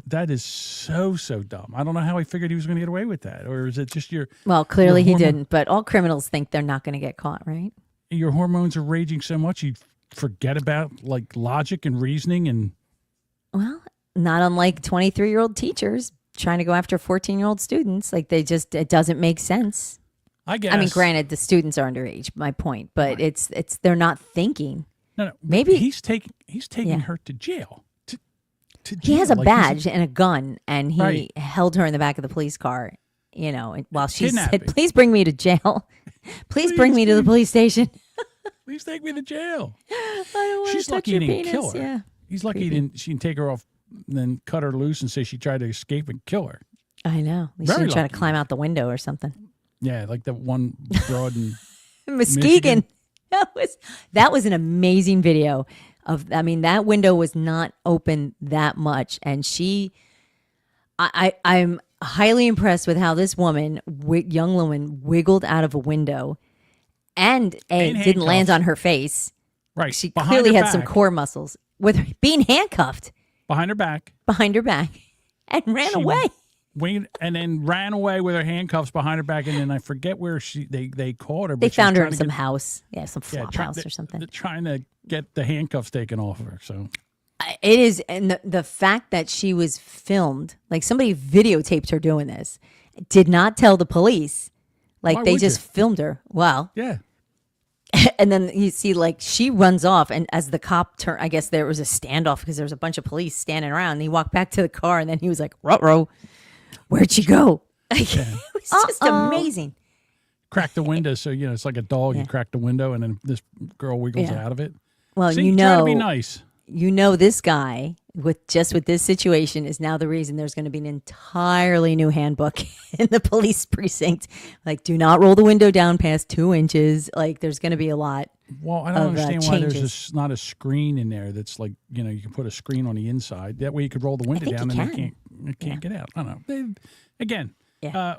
That is so dumb. I don't know how he figured he was going to get away with that. Or is it just your... Well, clearly he didn't, but all criminals think they're not going to get caught, right? Your hormones are raging so much you forget about, like, logic and reasoning and... Well, not unlike 23-year-old teachers trying to go after 14-year-old students. Like, it doesn't make sense. I guess. I mean, granted, the students are underage, my point, but it's they're not thinking. No. Maybe he's taking her to jail. To jail. He has a badge and a gun, and he held her in the back of the police car, while she said, "Please bring me to jail. Please bring me to the police station. Please take me to jail." I don't want She's to touch lucky your he didn't penis. kill her. Yeah. He's lucky she didn't take her off and then cut her loose and say she tried to escape and kill her. I know. She Very didn't try to lucky. climb out the window or something. Yeah, like that one broad in Muskegon. That was an amazing video that window was not open that much, and I'm highly impressed with how this young woman wiggled out of a window and didn't land on her face. Right. She Behind clearly her had some back. core muscles with her being handcuffed behind her back. And ran away. And then ran away with her handcuffs behind her back, and then I forget where they caught her. But They found her in trying to some get- house. Yeah, some flop house or something. They're trying to get the handcuffs taken off of her. So It is, and the fact that she was filmed, like somebody videotaped her doing this, did not tell the police. Like Why they would just you? filmed her. Wow. Yeah. And then you see, like, she runs off, and as the cop turned, I guess there was a standoff because there was a bunch of police standing around. And he walked back to the car, and then he was like, "Ruh-roh, where'd she go?" Like, it was just amazing. Crack the window, so it's like a dog. You crack the window, and then this girl wiggles Yeah. out of it. Well, See, try to be nice. This guy with this situation is now the reason there's going to be an entirely new handbook in the police precinct. Like, do not roll the window down past 2 inches. Like, there's going to be a lot. Well, I don't understand why changes. there's not a screen in there that's like, you can put a screen on the inside. That way you could roll the window down and it can't get out. I don't know. Again,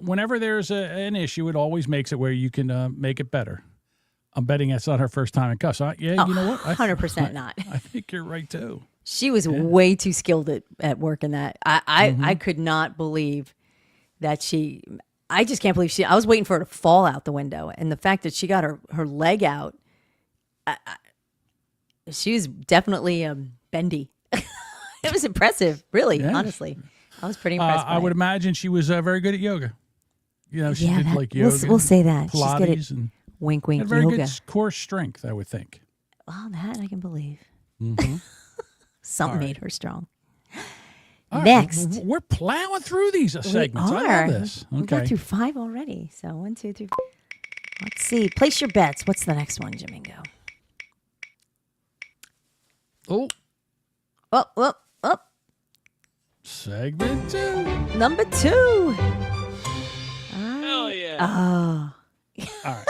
whenever there's an issue, it always makes it where you can make it better. I'm betting that's not her first time in cuffs. You know what? 100% not. I think you're right, too. She was way too skilled at working that. I could not believe that I just can't believe I was waiting for her to fall out the window. And the fact that she got her leg out, she was definitely bendy. It was impressive, really, honestly. I was pretty impressed. I would imagine she was very good at yoga. You know, she did like yoga. We'll say that. Pilates She's good at and wink, wink, had very yoga. good core strength, I would think. Oh, that I can believe. Mm-hmm. Something All made her strong. All right, Next. we're plowing through these segments. We I are. love this. We got Okay. through 5 already. So 1, 2, 3. Let's see. Place your bets. What's the next one, Jamingo? Oh, Oh. segment 2. Number 2. Hell yeah. Oh. All right.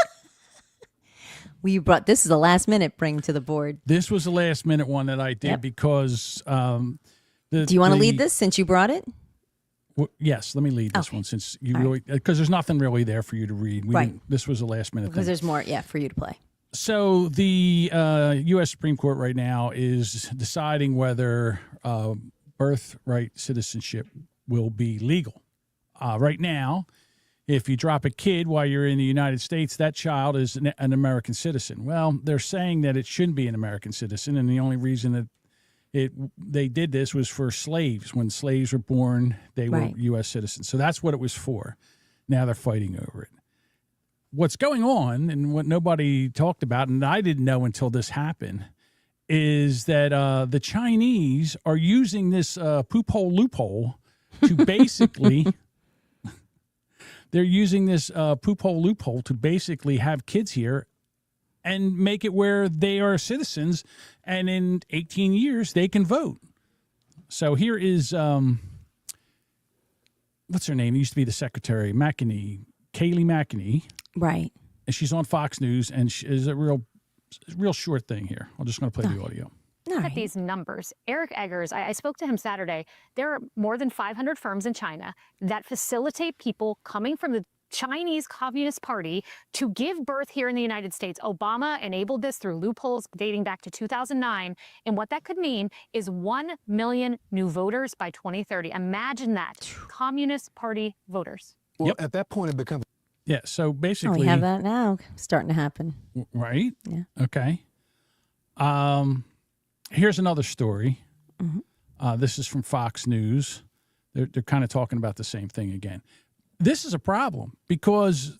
Well, you brought this is a last minute bring to the board. This was the last minute one that I did Yep. because. Do you want to lead this since you brought it? Yes, let me lead this Okay. one since you All really because there's nothing really there for you to read. Right. This was the last minute Because thing. there's more, for you to play. So the U.S. Supreme Court right now is deciding whether birthright citizenship will be legal. Right now, if you drop a kid while you're in the United States, that child is an American citizen. Well, they're saying that it shouldn't be an American citizen, and the only reason that they did this was for slaves. When slaves were born, they were Right. U.S. citizens. So that's what it was for. Now they're fighting over it. What's going on, and what nobody talked about, and I didn't know until this happened, is that the Chinese are using this poop hole loophole to basically they're using this poop hole loophole to basically have kids here and make it where they are citizens, and in 18 years they can vote. So here is what's her name? It used to be the secretary, Kayleigh McEnany. Right. And she's on Fox News, and she is a real short thing here. I'm just going to play the audio. All At these numbers. Eric Eggers, I spoke to him Saturday. There are more than 500 firms in China that facilitate people coming from the Chinese Communist Party to give birth here in the United States. Obama enabled this through loopholes dating back to 2009. And what that could mean is 1 million new voters by 2030. Imagine that. Communist Party voters. Well, at that point, it becomes. Yeah, so basically. we have that now starting to happen. Right? Yeah. Okay. Here's another story. Mm-hmm. This is from Fox News. They're kind of talking about the same thing again. This is a problem because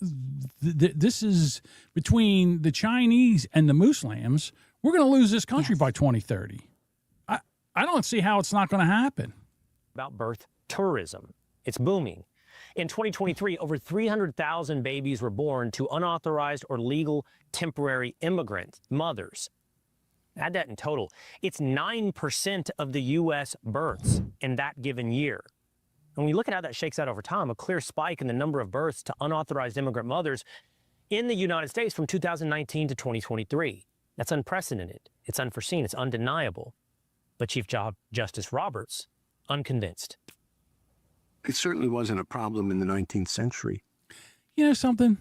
this is between the Chinese and the Muslims. We're going to lose this country by 2030. I don't see how it's not going to happen. About birth tourism. It's booming. In 2023, over 300,000 babies were born to unauthorized or legal temporary immigrant mothers. Add that in total. It's 9% of the U.S. births in that given year. And when you look at how that shakes out over time, a clear spike in the number of births to unauthorized immigrant mothers in the United States from 2019 to 2023. That's unprecedented. It's unforeseen. It's undeniable. But Chief Justice Roberts, unconvinced. It certainly wasn't a problem in the 19th century. You know something?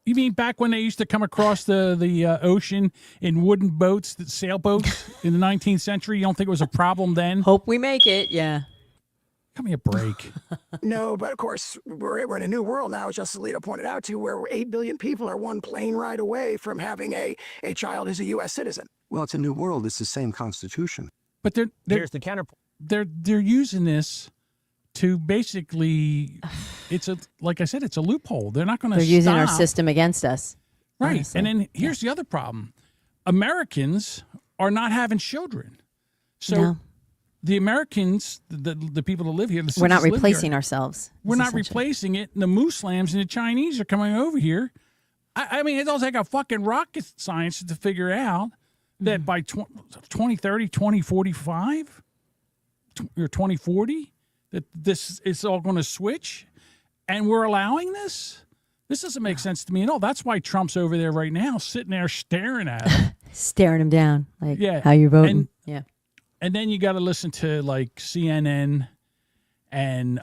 You mean back when they used to come across the ocean in wooden boats, sailboats in the 19th century? You don't think it was a problem then? Hope we make it, yeah. Give me a break. No, but of course, we're in a new world now, as Justice Alito pointed out, to where 8 billion people are one plane ride away from having a child who's a U.S. citizen. Well, it's a new world. It's the same Constitution. But here's the counterpoint. They're using this to basically, like I said, it's a loophole. They're not going to. They're using our system against us. Right. Honestly. And then here's the other problem. Americans are not having children. So the Americans, the people that live here, the we're not citizens live replacing here, ourselves. We're not replacing it. And the Muslims and the Chinese are coming over here. I mean, it doesn't take a fucking rocket science to figure out that by 2030, 2045, or 2040, that this is all going to switch, and we're allowing this? This doesn't make sense to me at all. That's why Trump's over there right now, sitting there staring at him. Staring him down. Like, Yeah. how you voting? Yeah. And then you got to listen to like CNN and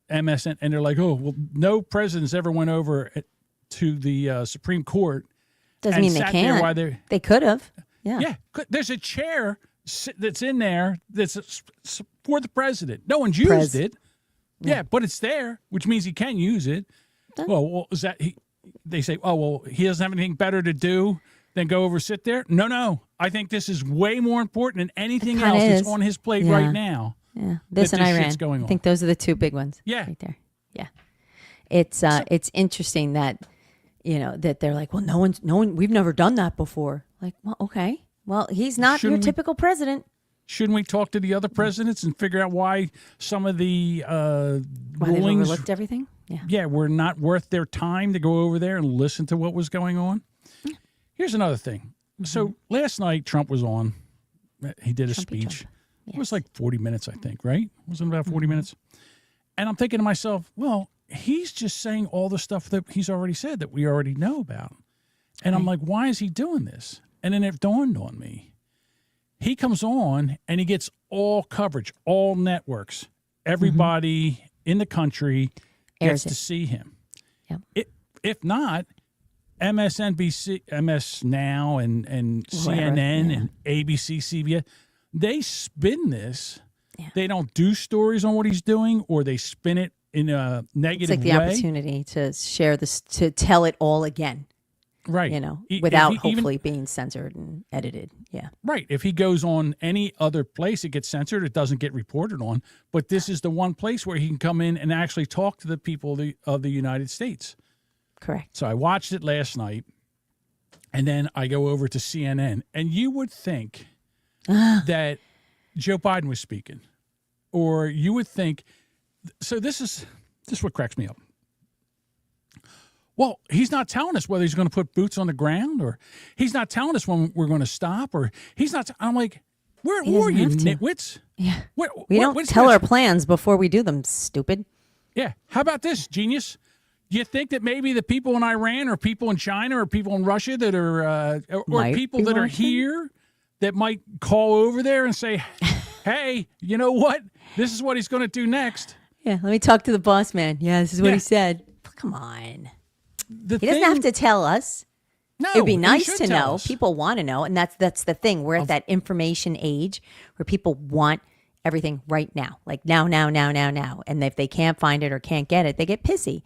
MSN, and they're like, oh, well, no presidents ever went over to the Supreme Court. Doesn't and mean they sat there can't. while they're- They could have. Yeah. Yeah. There's a chair that's in there that's for the president. No one's used it. Yeah, but it's there, which means he can use it. Well, is that they say, oh, well, he doesn't have anything better to do than go over sit there? No. I think this is way more important than anything else that's on his plate right now. Yeah, this that and this Iran. shit's going I on. think those are the two big ones. Yeah. right there. Yeah, it's interesting that that they're like, well, no one, we've never done that before. Like, well, okay, well, he's not your typical president. Shouldn't we talk to the other presidents and figure out why some of the Why they've rulings overlooked everything? yeah, were not worth their time to go over there and listen to what was going on? Here's another thing. So last night, Trump was on. He did a speech. It was like 40 minutes, I think, right? Wasn't it about 40 minutes? And I'm thinking to myself, well, he's just saying all the stuff that he's already said that we already know about. And I'm like, why is he doing this? And then it dawned on me. He comes on and he gets all coverage, all networks. Everybody in the country gets to see him. If not, MSNBC, MS Now, and CNN and ABC, CBS, they spin this. They don't do stories on what he's doing, or they spin it in a negative way. It's like the opportunity to share this, to tell it all again. Right. Without hopefully being censored and edited. Yeah. Right. If he goes on any other place, it gets censored. It doesn't get reported on. But this is the one place where he can come in and actually talk to the people of the United States. Correct. So I watched it last night, and then I go over to CNN, and you would think that Joe Biden was speaking, or you would think. So this is what cracks me up. Well, he's not telling us whether he's going to put boots on the ground, or he's not telling us when we're going to stop, or he's not. I'm like, where are you, nitwits? Yeah. We don't tell our plans before we do them, stupid. Yeah. How about this, genius? You think that maybe the people in Iran, or people in China, or people in Russia that are, or people that are here that might call over there and say, hey, you know what? This is what he's going to do next. Yeah. Let me talk to the boss man. Yeah. This is what he said. Come on. He doesn't have to tell us. No, it'd be he nice should to tell know. us. People want to know, and that's the thing. We're at that information age where people want everything right now, like now. And if they can't find it or can't get it, they get pissy.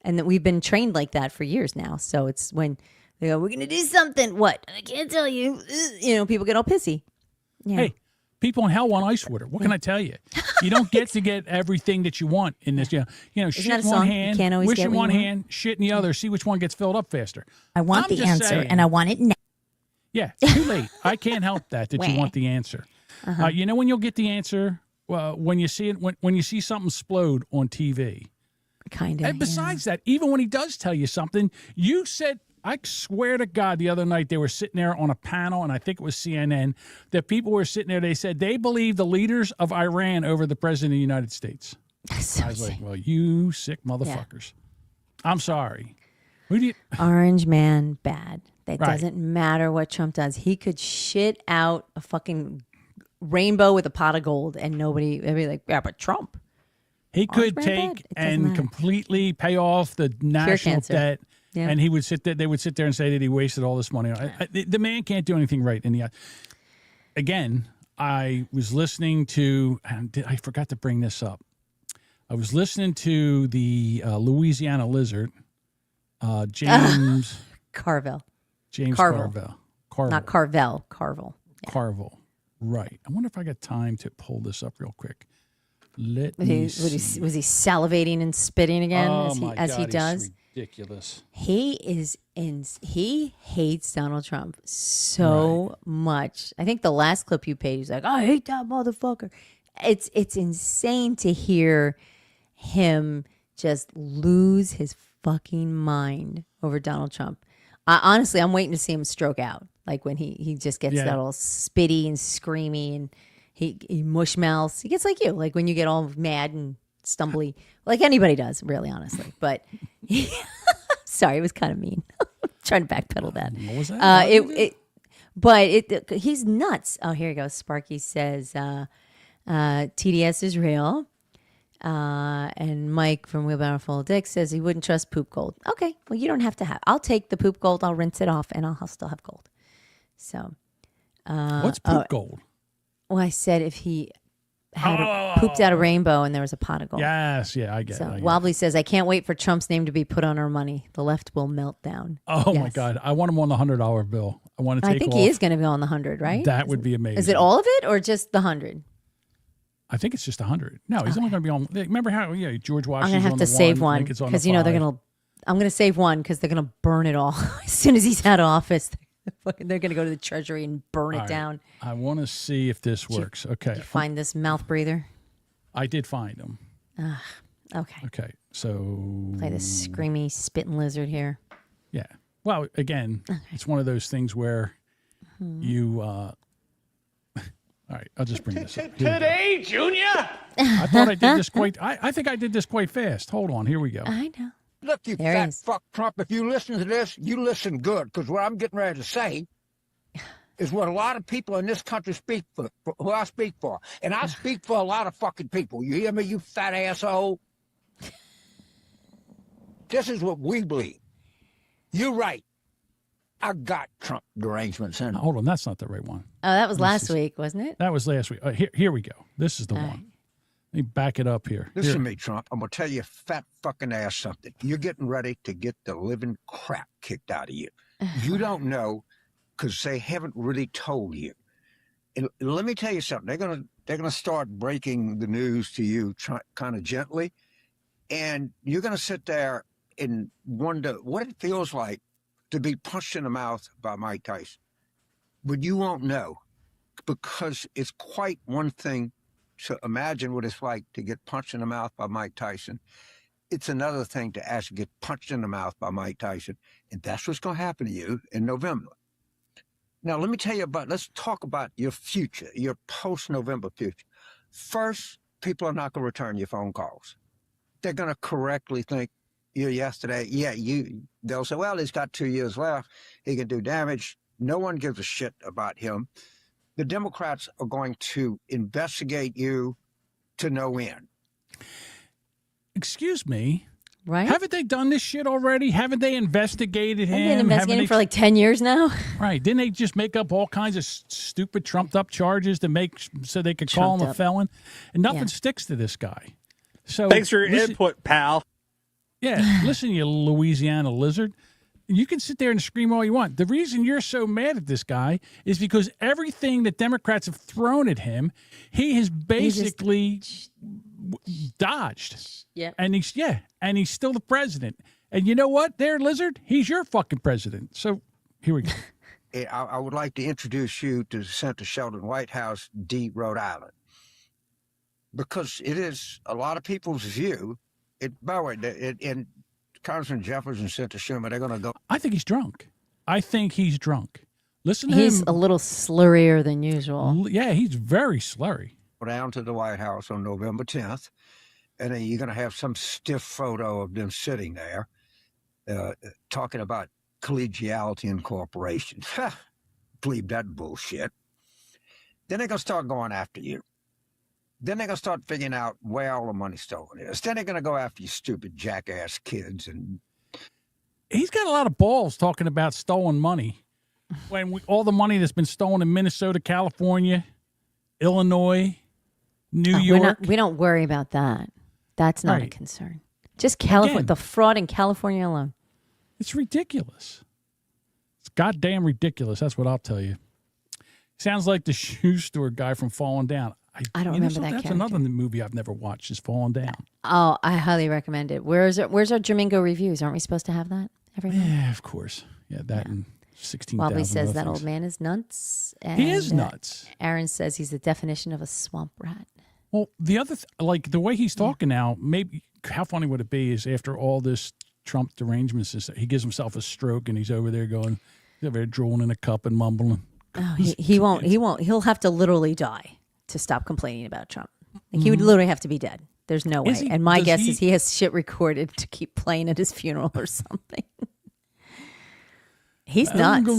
And that we've been trained like that for years now. So it's when they go, "We're going to do something." What? I can't tell you. People get all pissy. Yeah. Hey, people in hell want ice water. What can I tell you? You don't get to get everything that you want in this. Shit that a in one song? You hand, can't always wish get in what one you want? hand, shit in the other. See which one gets filled up faster. I want I'm the just answer, saying. and I want it now. Yeah, too late. I can't help that you want the answer. You know when you'll get the answer? When you see it, when you see something explode on TV. Kind of. And besides that, even when he does tell you something, you said, I swear to God, the other night they were sitting there on a panel, and I think it was CNN, that people were sitting there. They said they believe the leaders of Iran over the president of the United States. I was like, well, you sick motherfuckers. I'm sorry. Who do you? Orange man, bad. That Right. doesn't matter what Trump does. He could shit out a fucking rainbow with a pot of gold, and they'd be like, yeah, but Trump. He could man take bad. It doesn't and matter. completely pay off the national cancer. debt, Yeah. and he would sit there. They would sit there and say that he wasted all this money. The man can't do anything right. And again, I was listening to. I forgot to bring this up. I was listening to the Louisiana Lizard, James Carville. James Carville. Carville. Not Carvel. Carville. Carville. Right. I wonder if I got time to pull this up real quick. Let Was me he see. salivating and spitting again Oh as he my as God, he he's does? ridiculous. He hates Donald Trump so much. I think the last clip you paid, he's like, I hate that motherfucker. It's insane to hear him just lose his fucking mind over Donald Trump. Honestly, I'm waiting to see him stroke out. Like when he just gets that all spitty and screamy, and he mush mouths. He gets like you, like when you get all mad and stumbly, like anybody does, really, honestly. But sorry, it was kind of mean. Trying to backpedal that. What was that? He's nuts. Oh, here he goes. Sparky says, TDS is real. And Mike from Wheelbarrow Full of Dicks says he wouldn't trust poop gold. Okay, well, you don't have to have. I'll take the poop gold. I'll rinse it off, and I'll still have gold. So, what's poop gold? Well, I said if he had pooped out a rainbow and there was a pot of gold. Yes, yeah, I get So it. Wobbly says, I can't wait for Trump's name to be put on our money. The left will melt down. Oh my Yes. God, I want him on the $100 bill. I want to take I think off. he is going to be on the 100, right? That would be amazing. Is it all of it or just the 100? I think it's just 100. No, he's only going to be on. Remember how George I'm Washington's gonna have to save one because because they're gonna. I'm gonna save one because they're gonna burn it all as soon as he's out of office. They're gonna go to the Treasury and burn it down. I want to see if this works. Okay. Did you find this mouth breather? I did find him. Okay. Okay. So Play this screamy spitting lizard here. Yeah. Well, again, it's one of those things where you. All right, I'll just bring this up. Today, Junior. I thought I did this quite. I think I did this quite fast. Hold on, here we go. I know. Look, you There fat he is. fuck Trump, if you listen to this, you listen good, because what I'm getting ready to say is what a lot of people in this country speak for, who I speak for. And I speak for a lot of fucking people. You hear me, you fat asshole? This is what we believe. You're right. I got Trump derangements in. Hold on, that's not the right one. Oh, that was last week, wasn't it? That was last week. Here we go. This is the one. Let me back it up here. Listen Here. to me, Trump. I'm going to tell you fat fucking ass something. You're getting ready to get the living crap kicked out of you. You don't know because they haven't really told you. And let me tell you something. They're gonna start breaking the news to you kind of gently. And you're going to sit there and wonder what it feels like to be punched in the mouth by Mike Tyson. But you won't know because it's quite one thing to imagine what it's like to get punched in the mouth by Mike Tyson. It's another thing to actually get punched in the mouth by Mike Tyson. And that's what's going to happen to you in November. Now, let me tell you let's talk about your future, your post-November future. First, people are not going to return your phone calls. They're going to correctly think you yesterday. Yeah, they'll say, well, he's got 2 years left. He can do damage. No one gives a shit about him. The Democrats are going to investigate you to no end. Excuse me. Right? Haven't they done this shit already? Haven't they investigated him? They've been investigating for like 10 years now. Right. Didn't they just make up all kinds of stupid trumped up charges to make so they could call him a felon? And nothing sticks to this guy. So Thanks for your input, pal. Yeah. Listen, you Louisiana lizard. You can sit there and scream all you want. The reason you're so mad at this guy is because everything that Democrats have thrown at him, he has basically dodged. Yeah. And he's still the president. And you know what? There, lizard, he's your fucking president. So here we go. I would like to introduce you to Senator Sheldon Whitehouse, D. Rhode Island, because it is a lot of people's view. By the way, and Congressman Jeffers and Senator Schumer, they're going to go. I think he's drunk. Listen to He's him. a little slurrier than usual. Yeah, he's very slurry. Down to the White House on November 10th, and then you're going to have some stiff photo of them sitting there talking about collegiality and cooperation. Believe that bullshit. Then they're going to start going after you. Then they're going to start figuring out where all the money stolen is. Then they're going to go after you stupid jackass kids. And he's got a lot of balls talking about stolen money. When all the money that's been stolen in Minnesota, California, Illinois, New York. We don't worry about that. That's not a concern. Just California, the fraud in California alone. It's ridiculous. It's goddamn ridiculous. That's what I'll tell you. Sounds like the shoe store guy from Falling Down. I don't remember that That's character. another movie I've never watched is Falling Down. Oh, I highly recommend it. Where's our Jamingo reviews? Aren't we supposed to have that every month? Yeah, of course. Yeah, that and 16,000 Wobbly says other that things. old man is nuts. He is and, nuts. Aaron says he's the definition of a swamp rat. Well, the other, like the way he's talking now, maybe how funny would it be is after all this Trump derangements, is he gives himself a stroke and he's over there going, he's over there drooling in a cup and mumbling. Oh, he won't. He'll have to literally die to stop complaining about Trump. Like, he would literally have to be dead. There's no way. And my guess is he has shit recorded to keep playing at his funeral or something. He's nuts.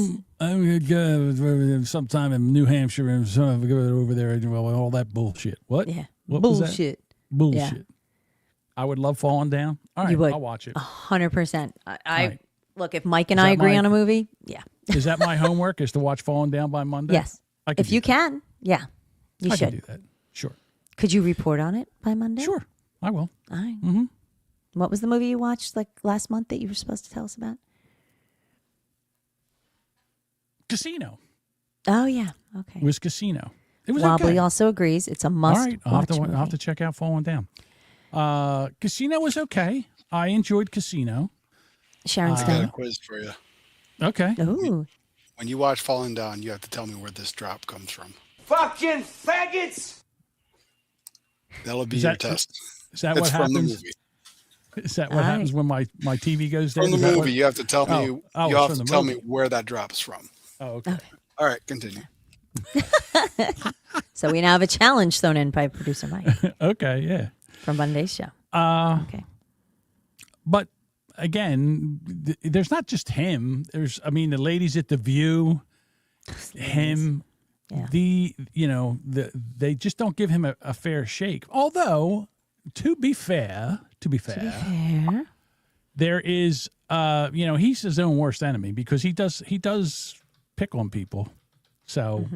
I'm gonna go sometime in New Hampshire and go over there and all that bullshit. What? Yeah. What was that? Bullshit. Bullshit. Yeah. I would love Falling Down. All right, You would. I'll watch it. 100%. Right. Look, if Mike and Is I that agree my- on a movie, yeah. Is that my homework? Is to watch Falling Down by Monday? Yes. I can If you can, yeah. You I should. can do that. Sure. Could you report on it by Monday? Sure. I will. All right. Mm-hmm. What was the movie you watched like last month that you were supposed to tell us about? Casino. Oh, yeah. Okay. It was Casino. It was Wobbly okay. also agrees it's a must All right, watch I'll movie. have to check out Falling Down. Casino was okay. I enjoyed Casino. Sharon's I got a done. quiz for you. Okay. Ooh. When you watch Falling Down, you have to tell me where this drop comes from. Fucking faggots! That'll be Is your that- test. Is that That's what from the happens? movie. Is that what All happens when my TV goes down? From the Is that movie, what- you have to tell me. Oh, you it's have from to the tell me movie. where that drops from. Oh, okay. All right, continue. So we now have a challenge thrown in by producer Mike Okay, yeah. from Monday's show. Okay. But again, there's not just him. There's, I mean, the ladies at the View, him, they just don't give him a fair shake. Although, to be fair, there is, he's his own worst enemy because he does pick on people. So,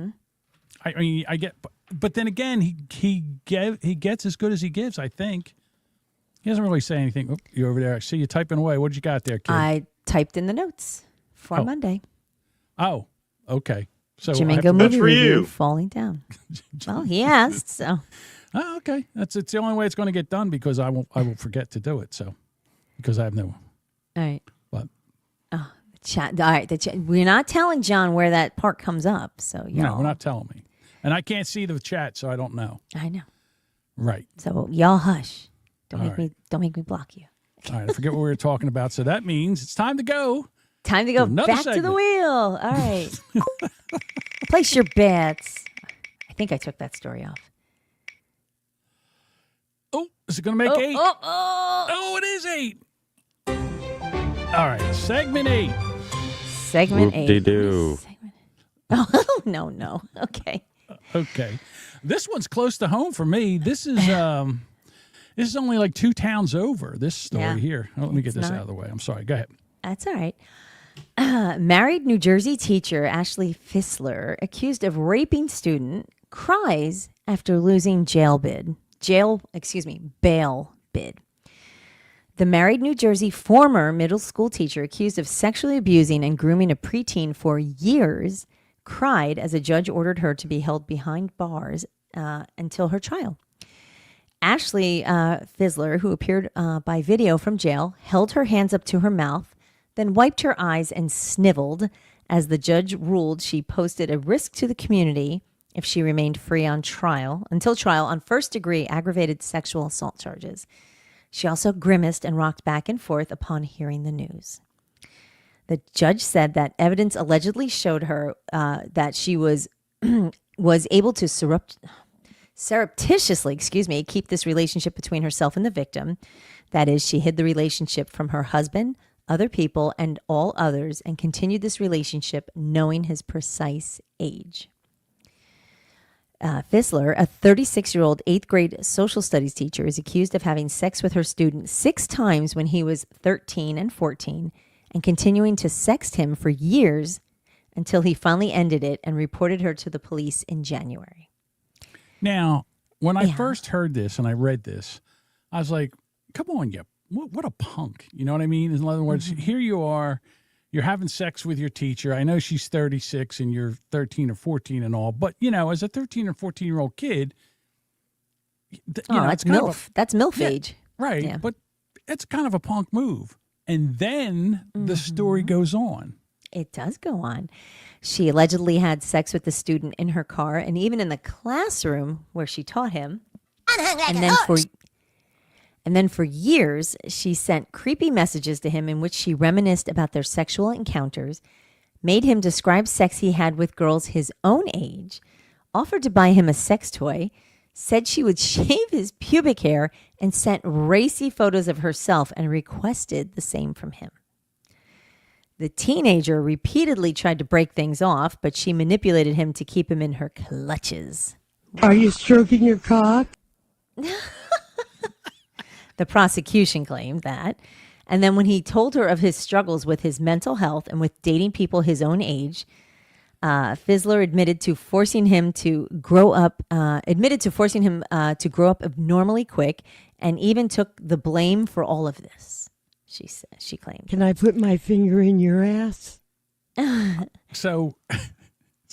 I mean, I get, but then again, he gets as good as he gives. I think he doesn't really say anything. Oh, you're over there. I see you typing away. What did you got there, kid? I typed in the notes for Monday. Oh, okay. So Jamingo movie review, Falling Down. Well, he asked, so. Oh, okay. It's the only way it's going to get done because I will forget to do it. So because I have no. All right. What? Oh, the chat. All right. We're not telling John where that part comes up. So y'all. No, we're not telling me, and I can't see the chat, so I don't know. I know. Right. So y'all hush. Don't All make me. Don't make me block you. All right. I forget what we were talking about. So that means it's time to go. Time to go Another back to the segment. wheel. All right. Place your bets. I think I took that story off. Oh, is it going to make 8? Oh, it is 8. All right. Segment 8. Segment 8. Whoop-de-doo. Oh, no. Okay. Okay. This one's close to home for me. This is only like 2 towns over, this story Yeah. here. Oh, let me get It's this not. out of the way. I'm sorry. Go ahead. That's all right. Married New Jersey teacher Ashley Fissler, accused of raping student, cries after losing bail bid. The married New Jersey former middle school teacher accused of sexually abusing and grooming a preteen for years cried as a judge ordered her to be held behind bars until her trial. Ashley Fissler, who appeared by video from jail, held her hands up to her mouth, then wiped her eyes and sniveled as the judge ruled she posed a risk to the community if she remained free until trial on first-degree aggravated sexual assault charges. She also grimaced and rocked back and forth upon hearing the news. The judge said that evidence allegedly showed her that she was able to surreptitiously, keep this relationship between herself and the victim. That is, she hid the relationship from her husband, other people, and all others, and continued this relationship knowing his precise age. Fissler, a 36-year-old 8th grade social studies teacher, is accused of having sex with her student 6 times when he was 13 and 14 and continuing to sext him for years until he finally ended it and reported her to the police in January. Now, when I first heard this and I read this, I was like, come on, what a punk. You know what I mean? In other words, here you are, you're having sex with your teacher. I know she's 36 and you're 13 or 14 and all, but, as a 13 or 14-year-old kid, that's MILF. That's MILF age. Right, Yeah. but it's kind of a punk move. And then the story goes on. It does go on. She allegedly had sex with the student in her car and even in the classroom where she taught him. And then for years, she sent creepy messages to him in which she reminisced about their sexual encounters, made him describe sex he had with girls his own age, offered to buy him a sex toy, said she would shave his pubic hair, and sent racy photos of herself and requested the same from him. The teenager repeatedly tried to break things off, but she manipulated him to keep him in her clutches. Are you stroking your cock? The prosecution claimed that. And then when he told her of his struggles with his mental health and with dating people his own age, Fissler admitted to forcing him to grow up abnormally quick, and even took the blame for all of this. She claimed. Can I put my finger in your ass? So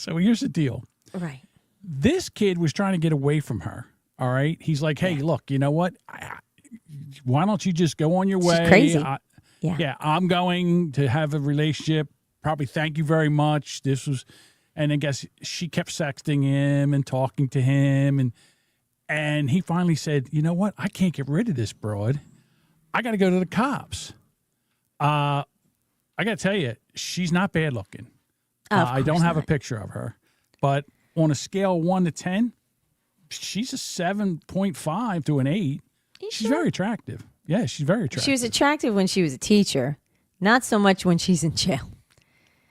here's the deal. Right. This kid was trying to get away from her. All right. He's like, hey, look, you know what? Why don't you just go on your way? She's crazy. Yeah, I'm going to have a relationship. Probably thank you very much. And I guess she kept sexting him and talking to him. And he finally said, you know what? I can't get rid of this broad. I got to go to the cops. I got to tell you, she's not bad looking. I don't have a picture of her. But on a scale of 1 to 10, she's a 7.5 to an 8. She's very attractive. Yeah, she's very attractive. She was attractive when she was a teacher, not so much when she's in jail.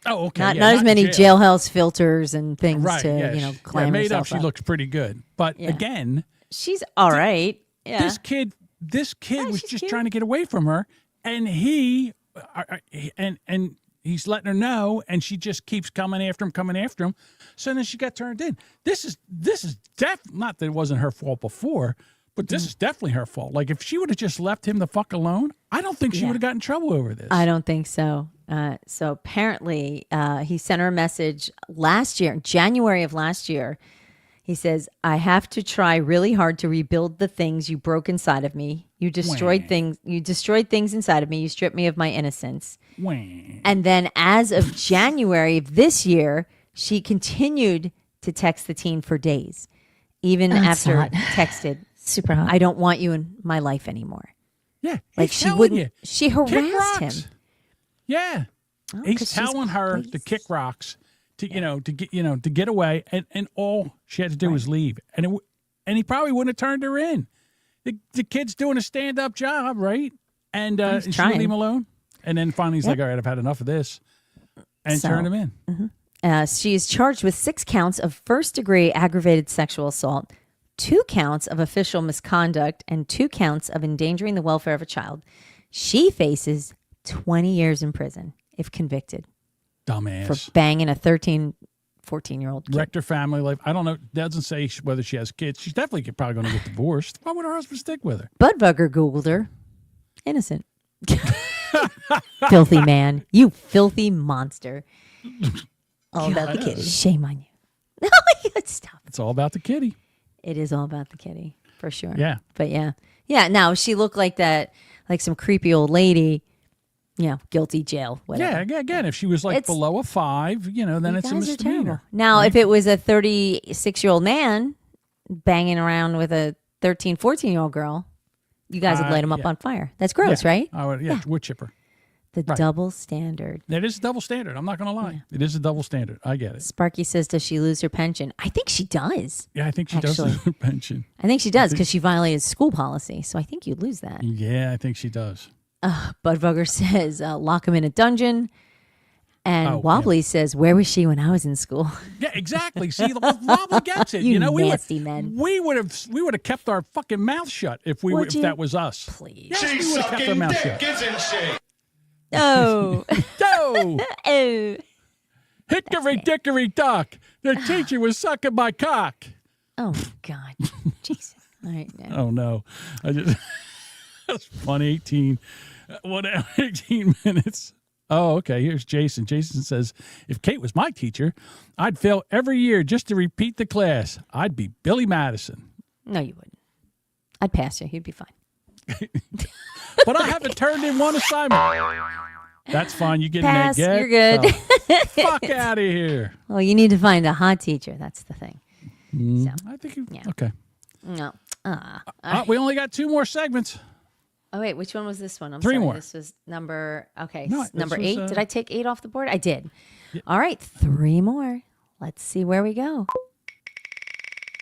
Oh, okay. Not as many jailhouse filters and things right, to yeah, climb made herself up. She up. looks pretty good, but again, she's all right. Yeah. This kid was just trying to get away from her, and he and he's letting her know, and she just keeps coming after him. So then she got turned in. This is not that it wasn't her fault before. But this is definitely her fault. Like, if she would have just left him the fuck alone, I don't think she would have gotten in trouble over this. I don't think so. So apparently, he sent her a message last year, January of last year. He says, I have to try really hard to rebuild the things you broke inside of me. You destroyed things. You destroyed things inside of me. You stripped me of my innocence. And then as of January of this year, she continued to text the teen for days, even after texted. Super hot. I don't want you in my life anymore. Yeah. Like she wouldn't. She harassed him. Yeah. He's telling her to kick rocks to get away, and all she had to do was leave. And he probably wouldn't have turned her in. The kid's doing a stand-up job, right? And she would leave him alone. And then finally he's like, all right, I've had enough of this. And turned him in. Mm-hmm. She is charged with 6 counts of first-degree aggravated sexual assault, 2 counts of official misconduct, and 2 counts of endangering the welfare of a child. She faces 20 years in prison if convicted. Dumbass. For banging a 13, 14-year-old kid. Wrecked her family life. I don't know. Doesn't say whether she has kids. She's definitely probably going to get divorced. Why would her husband stick with her? Budbugger Googled her. Innocent. Filthy man. You filthy monster. All about the kitty. Shame on you. No, stop. It's all about the kitty. It is all about the kitty, for sure. Yeah. But yeah. Yeah, now she looked like that, like some creepy old lady, guilty jail, whatever. Yeah, again, if she was like below a 5, then it's a misdemeanor. Now, if it was a 36-year-old man banging around with a 13, 14-year-old girl, you guys would light him up on fire. That's gross, right? I would, wood chipper. The double standard. It is a double standard. I'm not going to lie. Yeah. It is a double standard. I get it. Sparky says, does she lose her pension? I think she does. Yeah, I think she does lose her pension. I think she does because she violated school policy. So I think you'd lose that. Yeah, I think she does. Budbugger says, lock him in a dungeon. And Wobbly says, where was she when I was in school? Yeah, exactly. See, Wobbly gets it. You nasty men. We would have kept our fucking mouth shut if that was us. Please. Yes, we would have kept our mouth shut. Isn't she? Oh. No. Oh. Hickory dickory dock. The teacher was sucking my cock. Oh, God. Jesus. All right. Oh, no. That's fun. 18 minutes. Oh, okay. Here's Jason. Jason says, if Kate was my teacher, I'd fail every year just to repeat the class. I'd be Billy Madison. No, you wouldn't. I'd pass you. You'd be fine. But I haven't turned in one assignment. That's fine. You get pass. an egg. You're good. Fuck out of here. Well, you need to find a hot teacher. That's the thing. So, I think okay. No. We only got 2 more segments. Oh, wait. Which one was this one? I'm 3 sorry. more. This was number 8. Was, Did I take 8 off the board? I did. Yeah. All right. 3 more. Let's see where we go.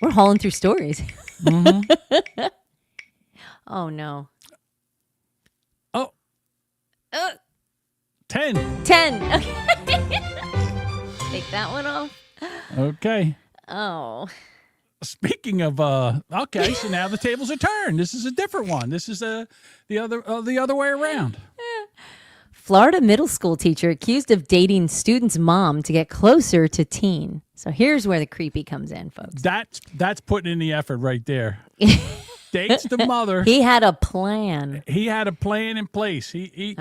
We're hauling through stories. Mm-hmm. Oh, no. Oh. 10. 10. Okay. Take that one off. Okay. Oh. Speaking of, okay, so now the tables are turned. This is a different one. This is the other way around. Florida middle school teacher accused of dating student's mom to get closer to teen. So here's where the creepy comes in, folks. That's putting in the effort right there. Dates the mother. He had a plan. He had a plan in place. He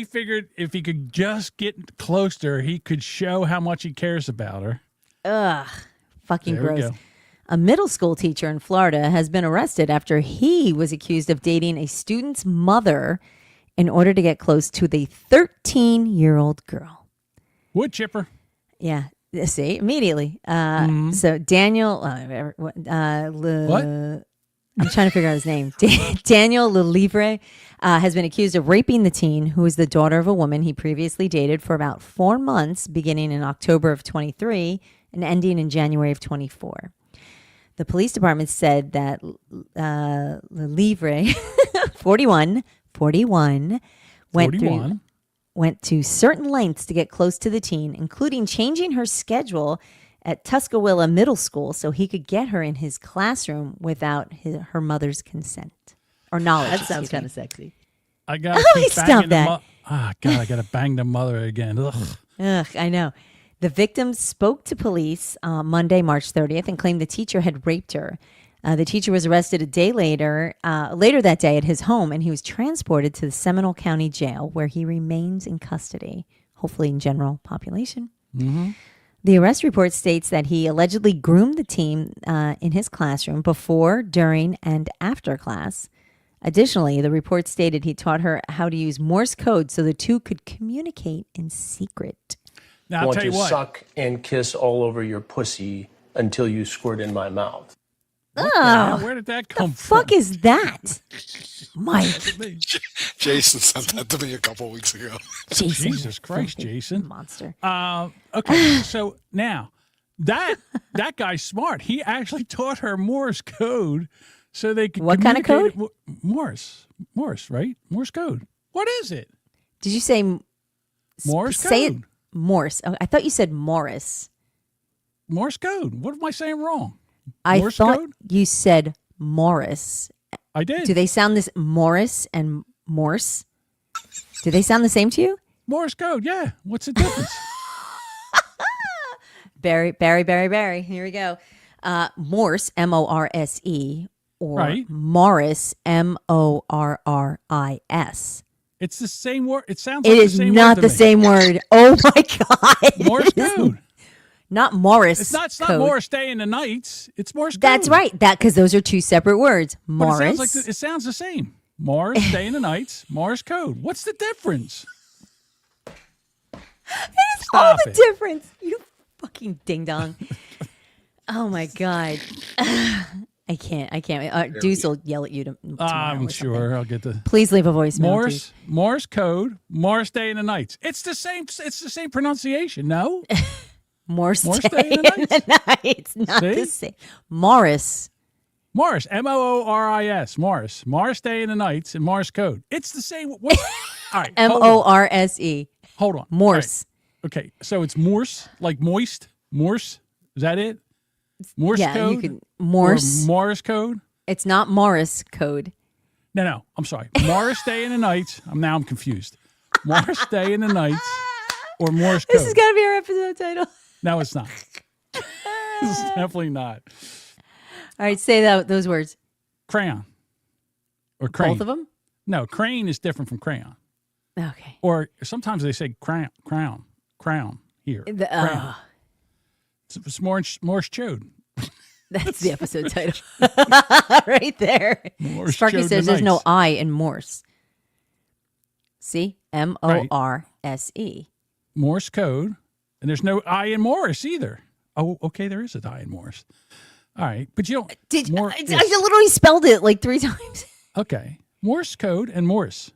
figured if he could just get close to her, he could show how much he cares about her. Ugh. Fucking there gross. A middle school teacher in Florida has been arrested after he was accused of dating a student's mother in order to get close to the 13-year-old girl. Wood chipper. Yeah. See, immediately. So Daniel, what? I'm trying to figure out his name. Daniel Lelivre has been accused of raping the teen, who is the daughter of a woman he previously dated for about 4 months, beginning in October of 23 and ending in January of 24. The police department said that Lelivre, 41, went to certain lengths to get close to the teen, including changing her schedule at Tuscaloosa Middle School so he could get her in his classroom without her mother's consent or knowledge. That sounds kind of sexy. I got to stop that. God, I got to bang the mother again. Ugh. I know. The victim spoke to police Monday, March 30th, and claimed the teacher had raped her. The teacher was arrested a day later that day at his home, and he was transported to the Seminole County Jail, where he remains in custody, hopefully in general population. Mm-hmm. The arrest report states that he allegedly groomed the teen in his classroom before, during, and after class. Additionally, the report stated he taught her how to use Morse code so the two could communicate in secret. Now, I'll tell you what. Suck and kiss all over your pussy until you squirt in my mouth. Where did that come from? Fuck is that? Mike. Jason sent that to me a couple weeks ago. Jesus Christ, Jason. Monster. Okay, so now that guy's smart. He actually taught her Morse code so they could What kind of code? Morse, right? Morse code. What is it? Did you say Morse Say it code. Morse. Oh, I thought you said Morris. Morse code. What am I saying wrong? I Morse thought code? you said Morris. I did. Do they sound this Morris and Morse? Do they sound the same to you? Morse code, yeah. What's the difference? Barry. Here we go. Morse, Morse, or Right. Morris, Morris. It's the same word. It sounds It like is the same not word to the me. same word. Oh my God. Morse code. Not Morris. It's not code. Morris Day in the Nights. It's Morse code. That's right. Because those are two separate words. But Morris. it sounds the same. Morris Day in the Nights. Morse code. What's the difference? That is all the difference. You fucking ding dong. Oh my God. I can't. Deuce will yell at you tomorrow. I'm or sure something. I'll get the Please leave a voicemail. Morse code. Morris Day in the Nights. It's the same. It's the same pronunciation. No. Morse Day Day in the Nights. It's not the See? same. Morris. Morris. Mooris. Morris. Morris Day in the Nights and Morse code. It's the same. What? All right. Morse. Hold on. Morse. All right. Okay. So it's Morse, like moist. Morse. Is that it? Morse code? You can Morse. Or Morse code? It's not Morris code. No. I'm sorry. Morris Day in the Nights. I'm confused. Morris Day in the Nights or Morse code. This has got to be our episode title. No, it's not. It's definitely not. All right, say those words. Crayon. Or crane. Both of them? No, crane is different from crayon. Okay. Or sometimes they say crown here. Crown. It's Morse code. That's the episode title. Right there. Morse Sparky code says there's tonight. no I in Morse. See? Morse. Morse code. And there's no I in Morris either. Oh, okay, there is an I in Morris. All right, but you don't. I literally spelled it like 3 times. Okay. Morse code and Morse.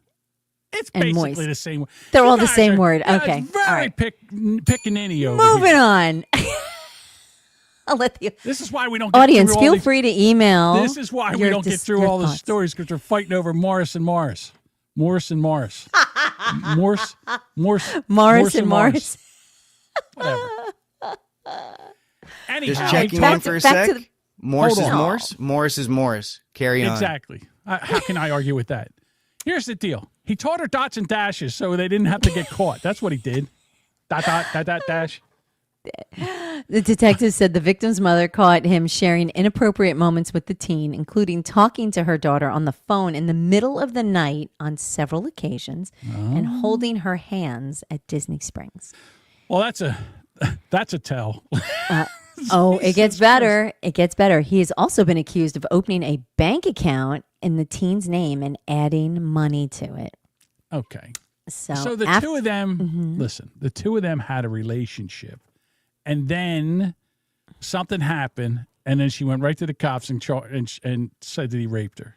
It's And basically moist. the same word. They're You all the guys same are- word. yeah, Okay. It's very All right. pickaninny over Moving here. on. I'll let the This is why we don't get audience through all feel these- free to email. This is why we don't get through all the thoughts. stories because they're fighting over Morris and Morris. Morris and Morris. Morris and Morris. Whatever. Anyhow, Just checking back in to- for a back to sec. the- Morse Hold is on. Morse. Morse is Morse. Carry on. Exactly. How can I argue with that? Here's the deal. He taught her dots and dashes so they didn't have to get caught. That's what he did. Dot, dash. The detective said the victim's mother caught him sharing inappropriate moments with the teen, including talking to her daughter on the phone in the middle of the night on several occasions and holding her hands at Disney Springs. Well, that's a tell. Oh, it gets better. It gets better. He has also been accused of opening a bank account in the teen's name and adding money to it. Okay. So the two of them, listen, the two of them had a relationship. And then something happened, and then she went right to the cops and said that he raped her.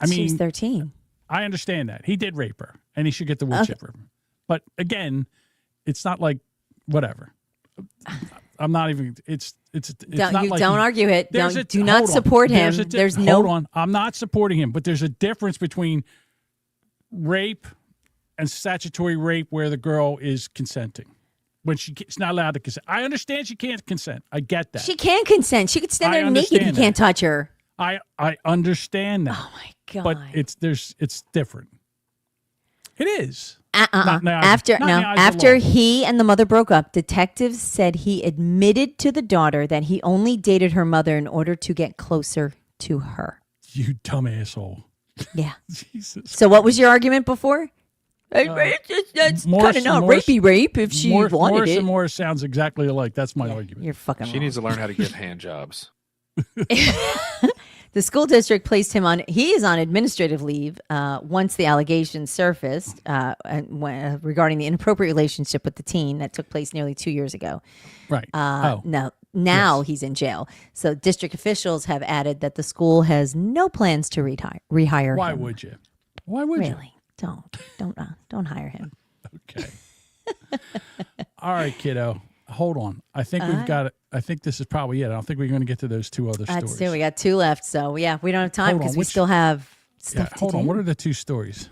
I mean, she's 13. I understand that. He did rape her, and he should get the wood chipper. But again, it's not like whatever. I'm not even. It's not like don't argue it. Do not hold on. support him. Hold on. I'm not supporting him, but there's a difference between rape and statutory rape where the girl is consenting. When she's not allowed to consent. I understand she can't consent. I get that. She can consent. She could stand there naked. He can't touch her. I understand that. Oh my God. But it's different. It is. After he and the mother broke up, detectives said he admitted to the daughter that he only dated her mother in order to get closer to her. You dumb asshole. Yeah. Jesus. So what was your argument before? That's kind of not rapey rape if she wanted Morris it. and Morris sounds exactly alike. That's my argument. You're fucking She wrong. needs to learn how to give hand jobs. The school district placed him on. He is on administrative leave once the allegations surfaced regarding the inappropriate relationship with the teen that took place nearly 2 years ago. Right. Now he's in jail. So district officials have added that the school has no plans to rehire him. Why would you? Why would you? Really? Don't hire him. Okay. All right, kiddo. Hold on. I think we've got it. I think this is probably it. I don't think we're going to get to those two other stories. That's two. We got two left. So yeah, we don't have time because we still have stuff to hold do. on. What are the two stories?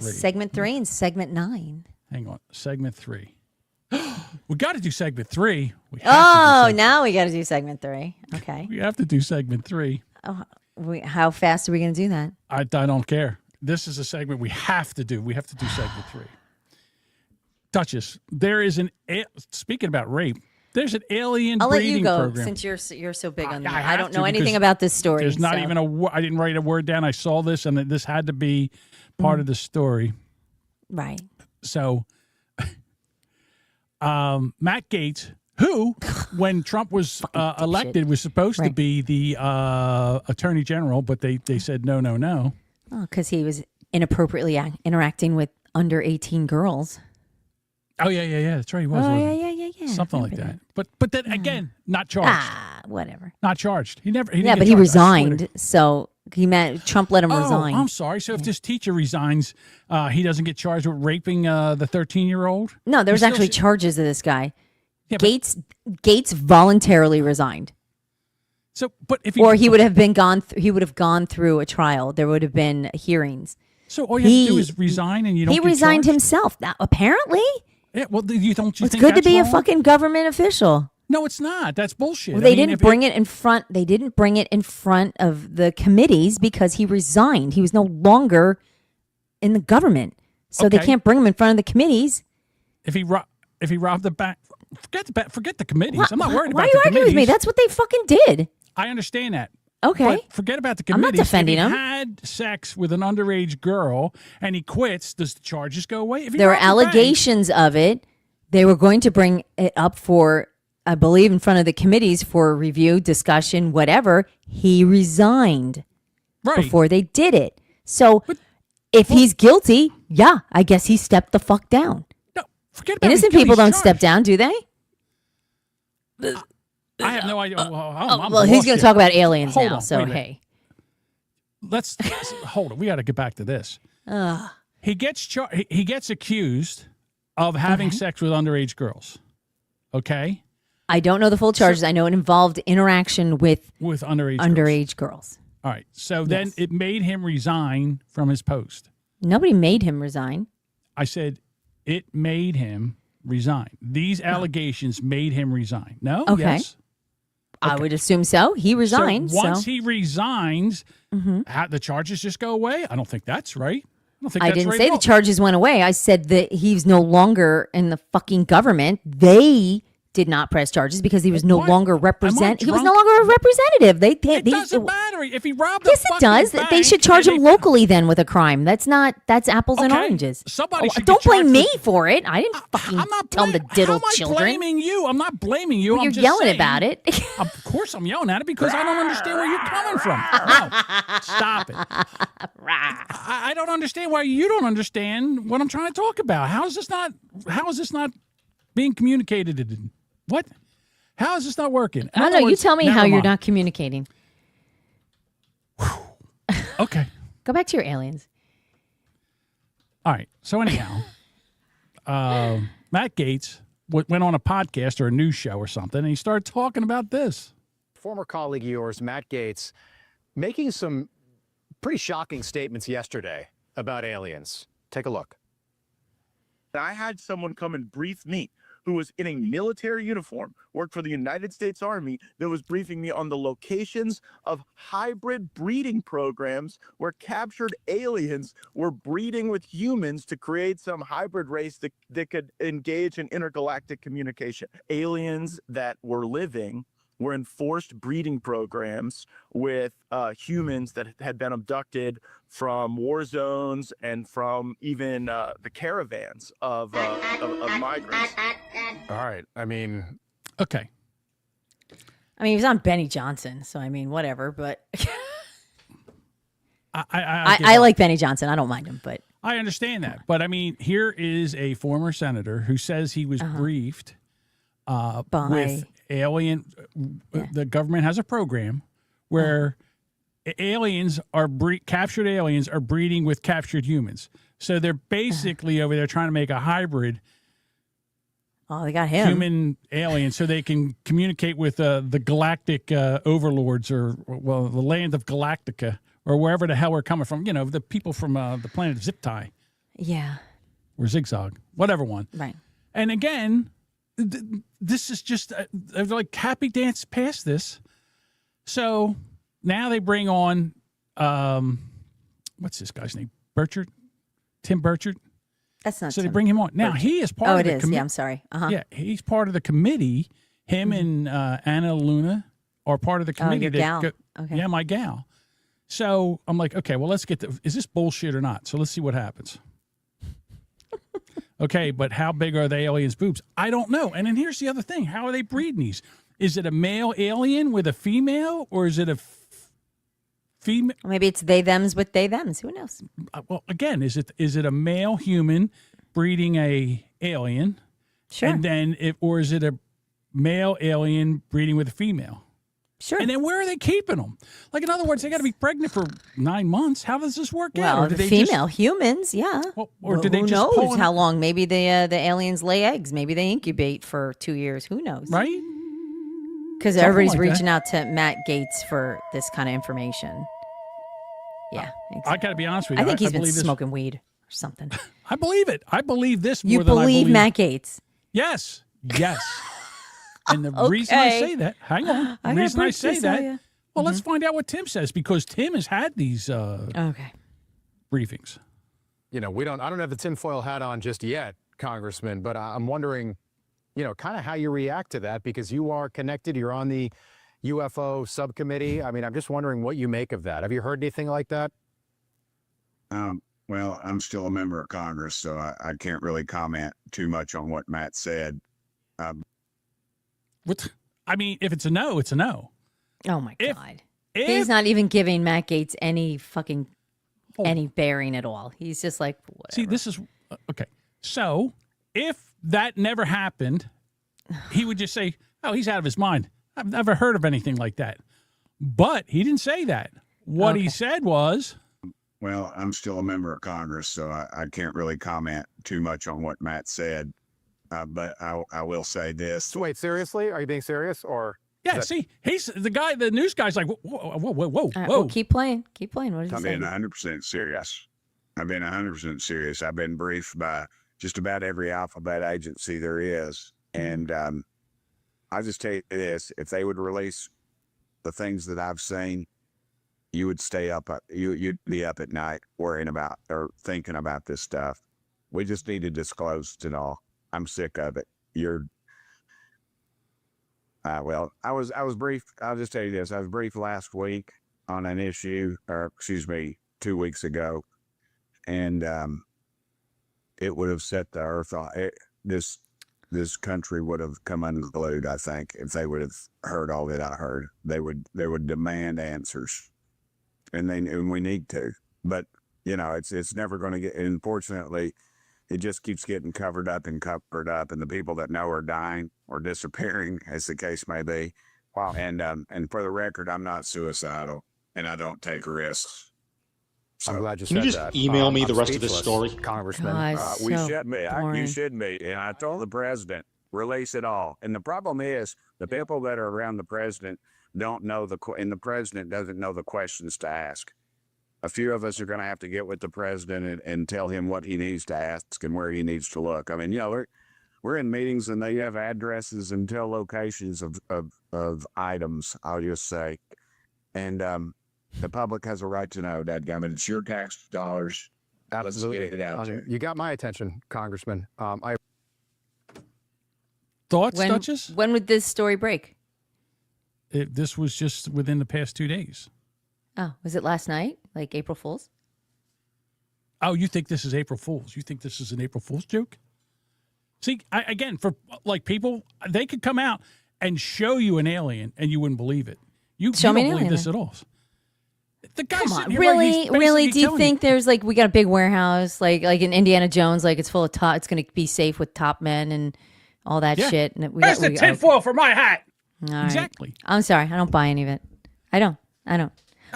Segment 3 and segment 9. Hang on. Segment 3. We got to do segment 3. Now we got to do segment 3. Okay. We have to do segment 3. Oh, how fast are we going to do that? I don't care. This is a segment we have to do. We have to do segment 3. Duchess, there is speaking about rape, there's an alien I'll let breeding you go program. since you're so big on that. I I don't know anything about this story. There's not even I didn't write a word down. I saw this and this had to be part of the story. Right. So Matt Gaetz, who, when Trump was elected, was supposed to be the attorney general, but they said no. Oh, because he was inappropriately interacting with under 18 girls. Oh yeah. That's right. He was. Yeah. Something like that. But then again, not charged. Whatever. Not charged. He never. Yeah, but he resigned. So Trump let him resign. I'm sorry. So if this teacher resigns, he doesn't get charged with raping the 13-year-old? No, there was actually charges of this guy. Yeah, Gaetz voluntarily resigned. So, but if he would have gone through a trial. There would have been hearings. So all you have to do is resign, and you don't. He resigned himself. Now, apparently. Yeah. Well, you think it's good to be wrong? a fucking government official. No, it's not. That's bullshit. Well, they didn't bring it in front. They didn't bring it in front of the committees because he resigned. He was no longer in the government, so they can't bring him in front of the committees. If he robbed the bank, forget the committees. I'm not worried about the committees. Why are you arguing with me? That's what they fucking did. I understand that. Okay. But forget about the committees. I'm not defending him. If he had sex with an underage girl and he quits, does the charges go away? There were allegations of it. They were going to bring it up for, I believe, in front of the committees for review, discussion, whatever. He resigned before they did it. So if he's guilty, I guess he stepped the fuck down. No, forget about innocent people don't step down, do they? I have no idea. Well, he's going to talk about aliens now. So hey, let's hold it. We got to get back to this. He gets accused of having sex with underage girls. Okay. I don't know the full charges. I know it involved interaction with underage girls. All right. So then it made him resign from his post. Nobody made him resign. I said it made him resign. These allegations made him resign. No? Okay. Yes? I would assume so. He resigned. So once he resigns, the charges just go away? I don't think that's right. I didn't say the charges went away. I said that he's no longer in the fucking government. They did not press charges because he was no Why? longer Am I He was drunk? no longer a representative. It doesn't matter if he robbed. Yes, it does. They should charge him him locally then with a crime. That's apples and oranges. Somebody should don't get charged blame me with- for it. I didn't fucking tell him to diddle How am I children. blaming you? I'm not blaming you. Well, I'm you're just yelling saying- about it. Of course, I'm yelling at it because I don't understand where you're coming from. No, stop it. I don't understand why you don't understand what I'm trying to talk about. How is this not being communicated? What? How is this not working? I don't know. You tell me how you're not communicating. Okay. Go back to your aliens. All right. So anyhow, Matt Gaetz went on a podcast or a news show or something, and he started talking about this. Former colleague of yours, Matt Gaetz, making some pretty shocking statements yesterday about aliens. Take a look. I had someone come and brief me who was in a military uniform, worked for the United States Army, that was briefing me on the locations of hybrid breeding programs where captured aliens were breeding with humans to create some hybrid race that could engage in intergalactic communication. Aliens that were living were in forced breeding programs with humans that had been abducted from war zones and from even the caravans of migrants. All right. I mean, okay. I mean, he was on Benny Johnson, so I mean, whatever. But I like Benny Johnson. I don't mind him, but I understand that. But I mean, here is a former senator who says he was briefed with alien. The government has a program where aliens are captured aliens are breeding with captured humans. So they're basically over there trying to make a hybrid. Oh, they got him. Human alien, so they can communicate with the galactic overlords, or the land of Galactica, or wherever the hell we're coming from. You know, the people from the planet Zip Tie. Yeah. Or Zigzag, whatever one. Right. And again, this is just like happy dance past this. So now they bring on what's this guy's name? Tim Burchard. That's not. So they bring him on. Now he is part of the committee. Yeah, I'm sorry. Yeah, he's part of the committee. Him and Anna Luna are part of the committee. your gal. Okay. Yeah, my gal. So I'm like, okay, well, let's get is this bullshit or not? So let's see what happens. Okay, but how big are the aliens' boobs? I don't know. And then here's the other thing. How are they breeding these? Is it a male alien with a female, or is it a female? Maybe it's they thems with they thems. Who knows? Well, again, is it a male human breeding a alien? Sure. And then or is it a male alien breeding with a female? Sure. And then where are they keeping them? Like, in other words, they got to be pregnant for 9 months. How does this work out? Well, Or do the they female humans, yeah. or do they who just pull knows how long? Maybe the aliens lay eggs. Maybe they incubate for 2 years. Who knows? Right? Because Something everybody's like reaching that. out to Matt Gaetz for this kind of information. Yeah. I got to be honest with you. I think he's been believe this. smoking weed or something. I believe it. I believe this You more than I believe believe Matt Gaetz? Yes. Yes. And the reason I say that, hang on. The I got reason I bricks to say sell that, ya. well, let's find out what Tim says, because Tim has had these briefings. You know, I don't have the tinfoil hat on just yet, Congressman, but I'm wondering, you know, kind of how you react to that, because you are connected. You're on the UFO subcommittee. I mean, I'm just wondering what you make of that. Have you heard anything like that? Well, I'm still a member of Congress, so I can't really comment too much on what Matt said. I mean, if it's a no, it's a no. Oh my God. He's not even giving Matt Gaetz any fucking any bearing at all. He's just like, whatever. See, this is okay. So if that never happened, he would just say, "Oh, he's out of his mind. I've never heard of anything like that." But he didn't say that. What he said was, Well, I'm still a member of Congress, so I can't really comment too much on what Matt said. But I will say this. So wait, seriously? Are you being serious, or? yeah, see, he's the guy, the news guy's like, whoa. All right, well, keep playing. Keep playing. What did he I'm say? being 100% serious. I've been 100% serious. I've been briefed by just about every alphabet agency there is. And I just tell you this, if they would release the things that I've seen, you would stay up, you'd be up at night worrying about or thinking about this stuff. We just need to disclose it all. I'm sick of it. Well, I was brief. I'll just tell you this. I was brief last week on an issue, or excuse me, 2 weeks ago, and it would have set the earth on. This country would have come unglued, I think, if they would have heard all that I heard. They would demand answers, and we need to. But it's never going to get. Unfortunately, it just keeps getting covered up, and the people that know are dying or disappearing, as the case may be. Wow. And for the record, I'm not suicidal, and I don't take risks. I'm glad you Can said you that. just email me the I'm rest of this speechless, story? Congressman. God, We so should be. You boring. should be. And I told the president, release it all. And the problem is, the people that are around the president don't know and the president doesn't know the questions to ask. A few of us are going to have to get with the president and tell him what he needs to ask and where he needs to look. I mean, we're in meetings and they have addresses and tell locations of items, I'll just say. And the public has a right to know, dadgummit. It's your tax dollars. Absolutely. Let's get it out there. You got my attention, Congressman. Thoughts, Duchess? When would this story break? This was just within the past 2 days. Oh, was it last night? Like April Fool's? Oh, you think this is April Fool's? You think this is an April Fool's joke? See, again, for like people, they could come out and show you an alien and you wouldn't believe it. You Show don't me an believe alien, this then. at all. The guy's Come on, sitting here, right, he's really? Do basically you telling think there's like we got a big warehouse like in Indiana Jones, like it's full of top? It's going to be safe with top men and all that shit. And Where's the tinfoil for my hat? All right. Exactly. I'm sorry, I don't buy any of it. I don't.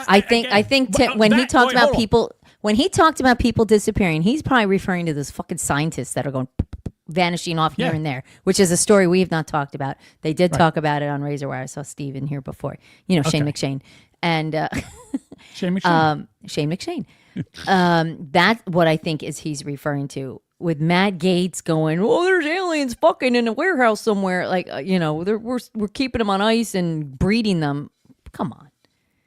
I think again, when he that- talked wait, about hold on. people, when he talked about people disappearing, he's probably referring to those fucking scientists that are going vanishing off here Yeah. and there, which is a story we have not talked about. They did Right. talk about it on Razor Wire. I saw Steve in here before. Shane McShane. And Shane McShane. Shane McShane. That's what I think is he's referring to with Matt Gaetz going, "Oh, there's aliens fucking in a warehouse somewhere." Like, we're keeping them on ice and breeding them. Come on.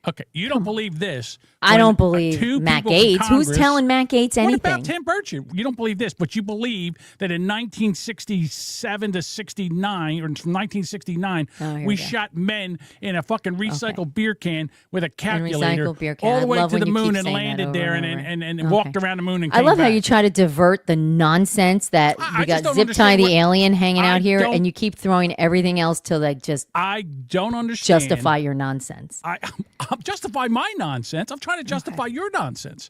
Okay, you don't believe this. I when don't believe two Matt people from Gaetz. Who's Congress- telling Matt Gaetz anything? What about Tim Burchett? You don't believe this, but you believe that in 1967 to 69, or from 1969, here we we go. shot men in a fucking recycled beer can with a calculator recycled beer can. all the I way love to when the you moon keep and saying that landed over there and and over. walked around the moon and I came love how back. you try to divert the nonsense that I we just got don't Zip Tie understand the what- alien hanging I out here, don't- and you keep throwing everything else to like just I don't understand. justify your nonsense. I'm justify my nonsense. I'm trying to justify your nonsense.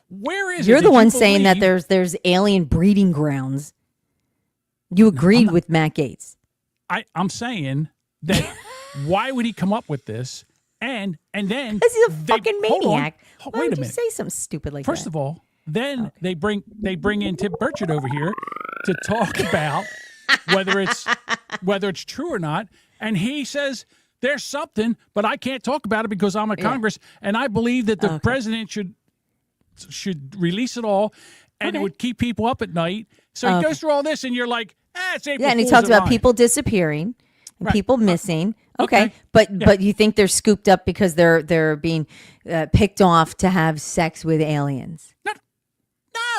Where is You're it the that one you saying that believe- there's alien breeding grounds. You agreed with Matt Gaetz. I'm saying that why would he come up with this? And then Because he's a fucking hold on. maniac. Why Wait would a you minute. say something stupid like that? First of all, then they bring in Tim Burchett over here to talk about whether it's true or not, and he says there's something, but I can't talk about it because I'm a Congress, and I believe that the president should release it all, and it would keep people up at night. So he goes through all this, and you're like, it's April Yeah, and he Fool's talks at about mine. people disappearing and Right. people missing. Okay, okay. but you think they're scooped up because they're being picked off to have sex with aliens?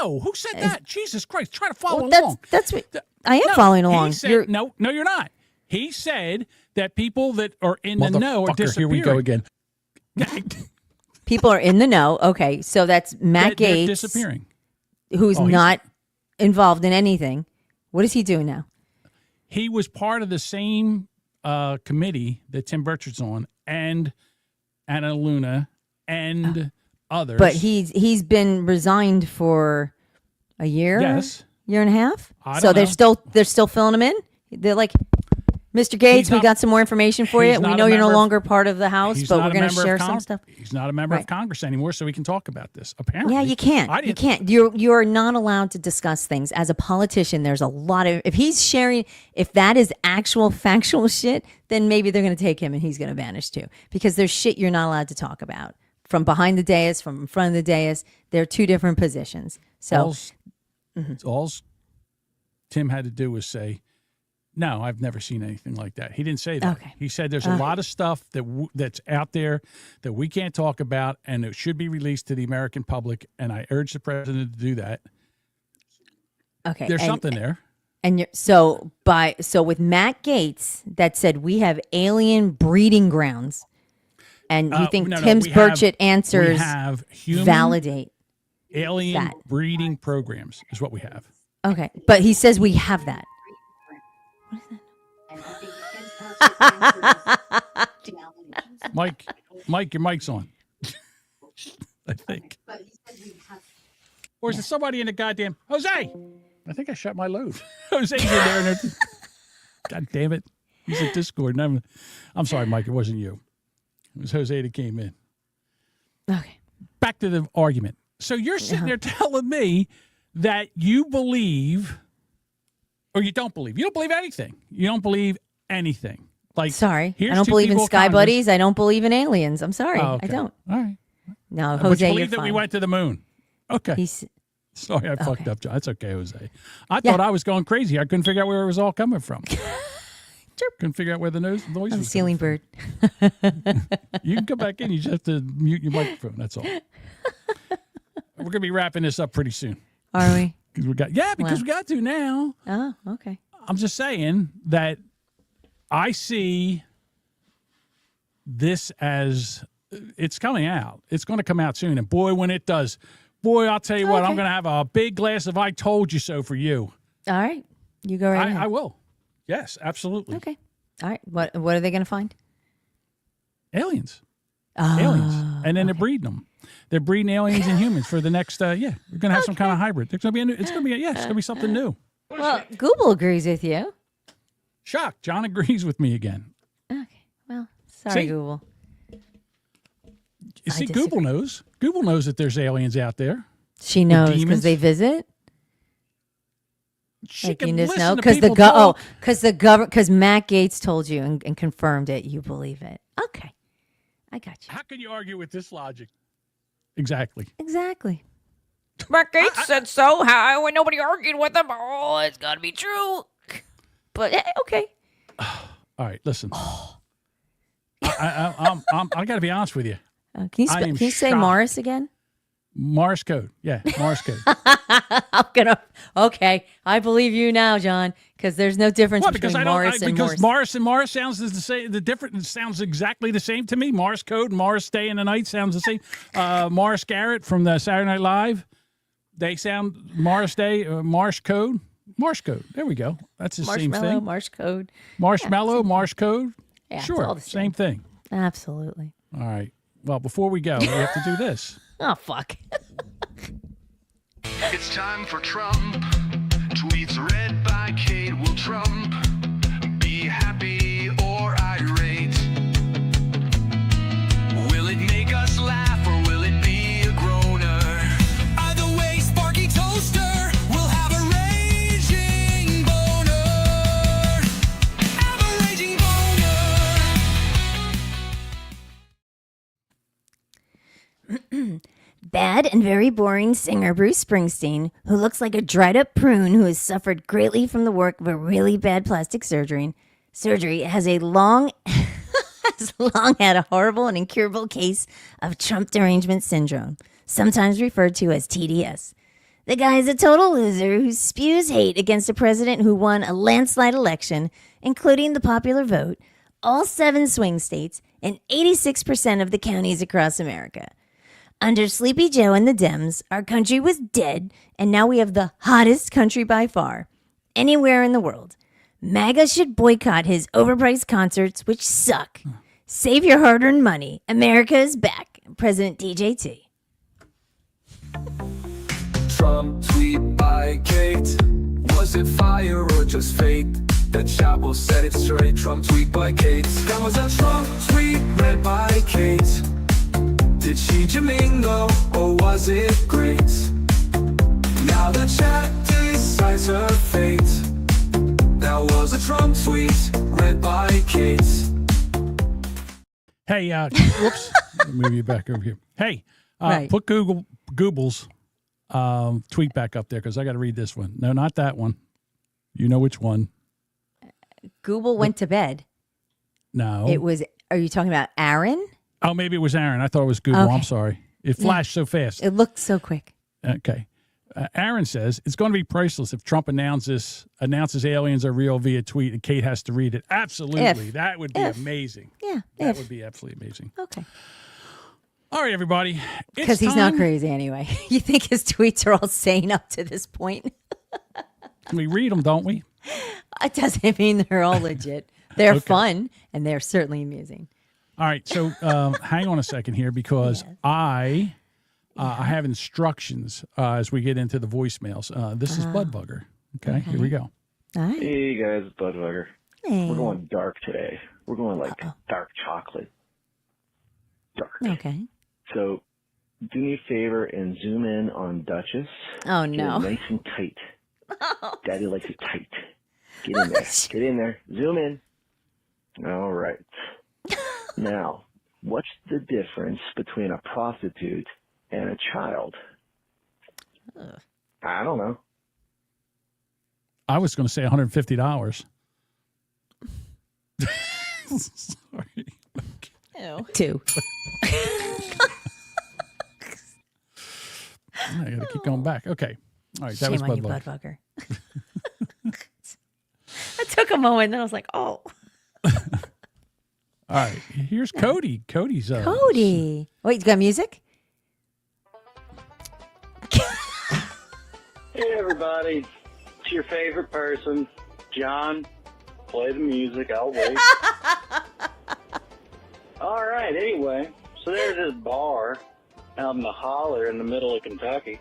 No, who said that? Jesus Christ, try to follow Well, along. that's what I am following along. He said, no, you're not. He said that people that are in the know are Motherfucker, disappearing. Here we go again. People are in the know. Okay, so that's Matt They're Gaetz disappearing. who's Oh, he's- not involved in anything. What is he doing now? He was part of the same committee that Tim Burchett's on, and Anna Luna, and others. But he's been resigned for a year, Yes. year and a half. I So don't know. they're still filling him in. They're like, Mr. Gaetz, He's we not- got some more information for you. he's We not know a you're no member of- longer part of the House, He's but not we're a going to member of share some Cong- stuff. He's not a member of Right. Congress anymore, so we can talk about this. Apparently, Yeah, you can't. I You didn't- can't. You're not allowed to discuss things as a politician. There's a lot of if he's sharing, if that is actual factual shit, then maybe they're going to take him and he's going to vanish too. Because there's shit you're not allowed to talk about from behind the dais, from in front of the dais. They're two different positions. So All's Tim had to do was say, "No, I've never seen anything like that." He didn't say that. Okay. He said there's a lot of stuff that's out there that we can't talk about, and it should be released to the American public. And I urge the president to do that. okay, There's something there. And with Matt Gaetz that said we have alien breeding grounds, and you think Tim's Burchett answers validate alien breeding programs is what we have. Okay, but he says we have that. Mike, your mic's on. I think. Or is it somebody in the goddamn Jose? I think I shut my load. Jose's in there. And God damn it. He's at Discord. And I'm sorry, Mike. It wasn't you. It was Jose that came in. Okay. Back to the argument. So you're sitting there telling me that you believe or you don't believe. You don't believe anything. You don't believe anything. Like, sorry, I don't believe in sky buddies. I don't believe in aliens. I'm sorry. Oh, okay. I don't. All right. No, But Jose, you you're believe that fine. we went to the moon. Okay. Sorry, I fucked up, John. That's okay, Jose. I thought I was going crazy. I couldn't figure out where it was all coming from. Couldn't figure out where the noise I'm a was ceiling bird. You can come back in. You just have to mute your microphone. That's all. We're going to be wrapping this up pretty soon. Are we? Because we got to now. Oh, okay. I'm just saying that I see this as it's coming out. It's going to come out soon. And boy, when it does, I'll tell you what, I'm going to have a big glass of I told you so for you. All right. You go right ahead. I will. Yes, absolutely. Okay. All right. What are they going to find? Aliens. Oh, Aliens. And then they're breeding them. They're breeding aliens and humans for the next, we're going to have some kind of hybrid. It's going to be something new. Well, Google agrees with you. Shocked. John agrees with me again. Okay. Well, sorry, See? Google. You see, Google knows. Google knows that there's aliens out there. She knows because they visit. She Like, can you just listen know to because people talk. because Matt Gaetz told you and confirmed it. You believe it. Okay, I got you. How can you argue with this logic? Exactly. Exactly. Matt Gaetz said so. How? When nobody argued with him. Oh, it's got to be true. But okay. All right, listen. I got to be honest with you. Can you say shocked. Morris again? Morse code. Yeah, Morse code. Okay, I believe you now, John, because there's no difference between Morris and because Morse. Morris and Morris sounds the same. The different sounds exactly the same to me. Morse code, Morris Day and the Night sounds the same. Morris Garrett from the Saturday Night Live, they sound Morris Day, Morse code, Morse code. There we go. That's the same Marshmallow, thing. Morse code. Marshmallow, Morse code. Yeah, it's sure, all the same thing. Absolutely. All right. Well, before we go, we have to do this. Oh fuck. It's time for Trump. Tweets read by Kate. Will Trump be happy or irate? Will it make us laugh or will it be a groaner? Either way, Sparky Toaster will have a raging boner. Have a raging boner. Bad and very boring singer Bruce Springsteen, who looks like a dried up prune who has suffered greatly from the work of a really bad plastic surgery, has long had a horrible and incurable case of Trump derangement syndrome, sometimes referred to as TDS. The guy is a total loser who spews hate against a president who won a landslide election, including the popular vote, all 7 swing states, and 86% of the counties across America. Under Sleepy Joe and the Dems, our country was dead, and now we have the hottest country by far, anywhere in the world. MAGA should boycott his overpriced concerts, which suck. Save your hard-earned money. America is back. President DJT. Trump tweet by Kate. Was it fire or just fate? The chapel said it straight. Trump tweet by Kate. That was a Trump tweet read by Kate. Did she Jamingo or was it great? Now the chat decides her fate. That was a Trump tweet read by Kate. Hey, whoops. Let me move you back over here. Hey, Right. put Google's tweet back up there because I got to read this one. No, not that one. You know which one. Google went to bed. No. It was, are you talking about Aaron? Oh, maybe it was Aaron. I thought it was Google. Okay. I'm sorry. It flashed so fast. It looked so quick. Okay. Aaron says it's going to be priceless if Trump announces aliens are real via tweet and Kate has to read it. Absolutely. That would be amazing. Yeah. That would be absolutely amazing. Okay. All right, everybody. Because he's not crazy anyway. You think his tweets are all sane up to this point? We read them, don't we? It doesn't mean they're all legit. They're fun, and they're certainly amusing. All right. So hang on a second here because I have instructions as we get into the voicemails. This is Budbugger. Okay, here we go. All right. Hey, guys, it's Budbugger. Hey. We're going dark today. We're going like dark chocolate. Dark. Okay. So do me a favor and zoom in on Duchess. Oh, Get no. it nice and tight. Daddy likes it tight. Get in there. Get in there. Zoom in. All right. Now, what's the difference between a prostitute and a child? I don't know. I was going to say $150. Sorry. Ew. 2. I got to keep going back. Okay. All right. That Shame was on you, Budbugger. I took a moment, and then I was like, oh. All right. Here's Cody. Cody's Cody. Wait, you got music? Hey, everybody. It's your favorite person, John. Play the music. I'll wait. All right. Anyway, so there's this bar out in the holler in the middle of Kentucky.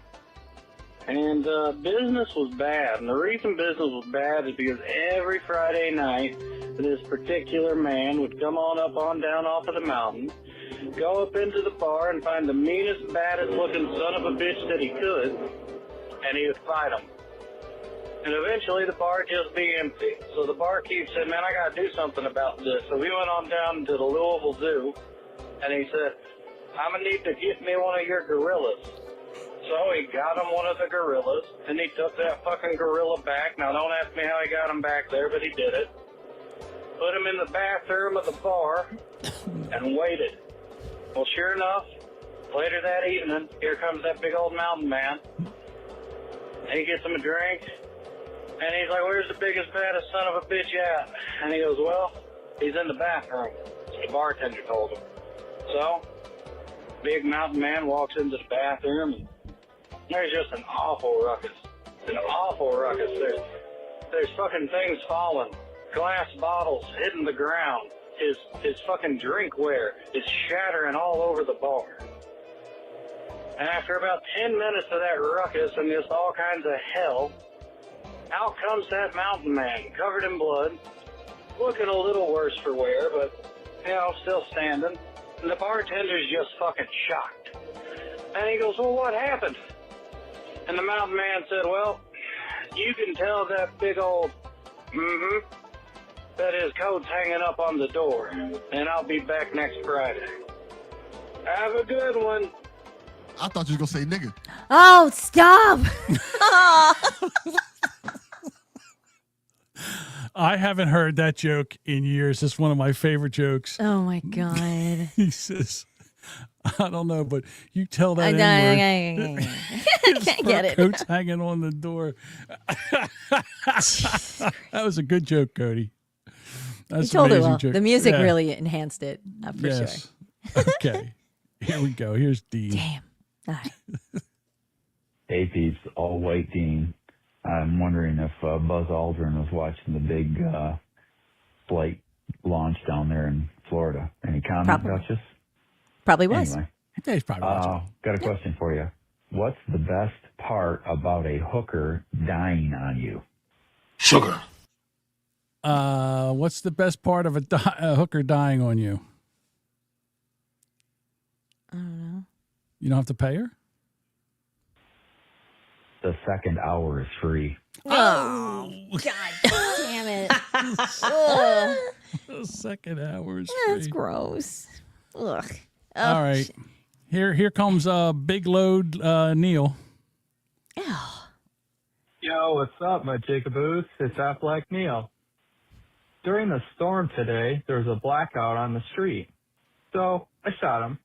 And business was bad. And the reason business was bad is because every Friday night, this particular man would come on up on down off of the mountain, go up into the bar and find the meanest, baddest looking son of a bitch that he could, and he would fight him. And eventually the bar would just be empty. So the barkeep said, man, I got to do something about this. So we went on down to the Louisville Zoo, and he said, I'm going to need to get me one of your gorillas. So he got him one of the gorillas, and he took that fucking gorilla back. Now, don't ask me how he got him back there, but he did it. Put him in the bathroom of the bar and waited. Well, sure enough, later that evening, here comes that big old mountain man. And he gets him a drink, and he's like, where's the biggest, baddest son of a bitch at? And he goes, well, he's in the bathroom. The bartender told him. So, big mountain man walks into the bathroom, and there's just an awful ruckus. An awful ruckus. There's fucking things falling. Glass bottles hitting the ground. His fucking drinkware is shattering all over the bar. And after about 10 minutes of that ruckus and just all kinds of hell, out comes that mountain man, covered in blood, looking a little worse for wear, but, still standing. And the bartender's just fucking shocked. And he goes, well, what happened? And the mountain man said, well, you can tell that big old, that his coat's hanging up on the door. And I'll be back next Friday. Have a good one. I thought you was going to say nigga. Oh, stop. I haven't heard that joke in years. It's one of my favorite jokes. Oh, my God. He says, I don't know, but you tell that I can't get it. Coat's hanging on the door. That was a good joke, Cody. That's you told an it amazing well. joke. The music Yeah. really enhanced it, for sure. Okay. Here we go. Here's Dean. Damn. All right. Hey, peeps, all white Dean. I'm wondering if Buzz Aldrin was watching the big flight launch down there in Florida. Any comment, Probably. Duchess? Probably was. Anyway, yeah, he's probably watching. got a question for you. What's the best part about a hooker dying on you? Sugar. What's the best part of a hooker dying on you? I don't know. You don't have to pay her? The second hour is free. Oh, God damn it. Ugh. The second hour is That's free. gross. Ugh. All right. Here comes Big Load Neil. Yo, what's up, my Jacoboos? It's Affleck Neil. During the storm today, there was a blackout on the street. So I shot him.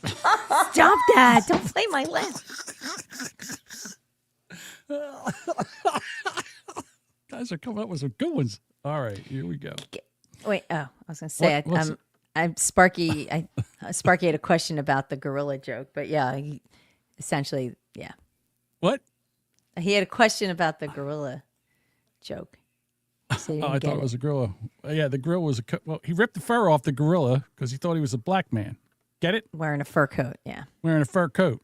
Stop that. Don't play my list. Guys are coming up with some good ones. All right, here we go. Wait, I was going to say, I'm Sparky. Sparky had a question about the gorilla joke, but yeah, essentially, yeah. What? He had a question about the gorilla joke. So I thought it was a gorilla. Yeah, the gorilla was he ripped the fur off the gorilla because he thought he was a black man. Get it? Wearing a fur coat, yeah. Wearing a fur coat.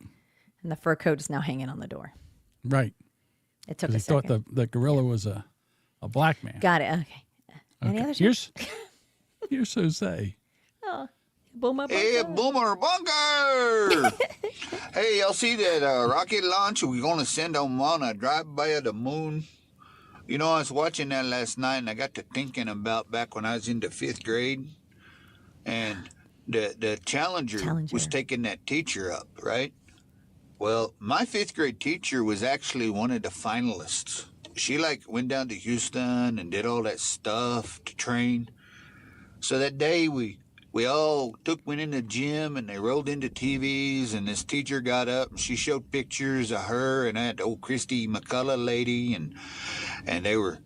And the fur coat is now hanging on the door. Right. It took a he second. thought the gorilla was a black man. Got it. Okay. Any other Here's Jose. Oh, Boomer Bunker. Hey, Boomer Bunker! Hey, y'all see that rocket launch we're going to send them on a drive-by of the moon? You know, I was watching that last night, and I got to thinking about back when I was in the 5th grade, and the Challenger was taking that teacher up, right? Well, my 5th grade teacher was actually one of the finalists. She, went down to Houston and did all that stuff to train. So that day, we all went in the gym, and they rolled into TVs, and this teacher got up, and she showed pictures of her and that old Christy McCullough lady, and they were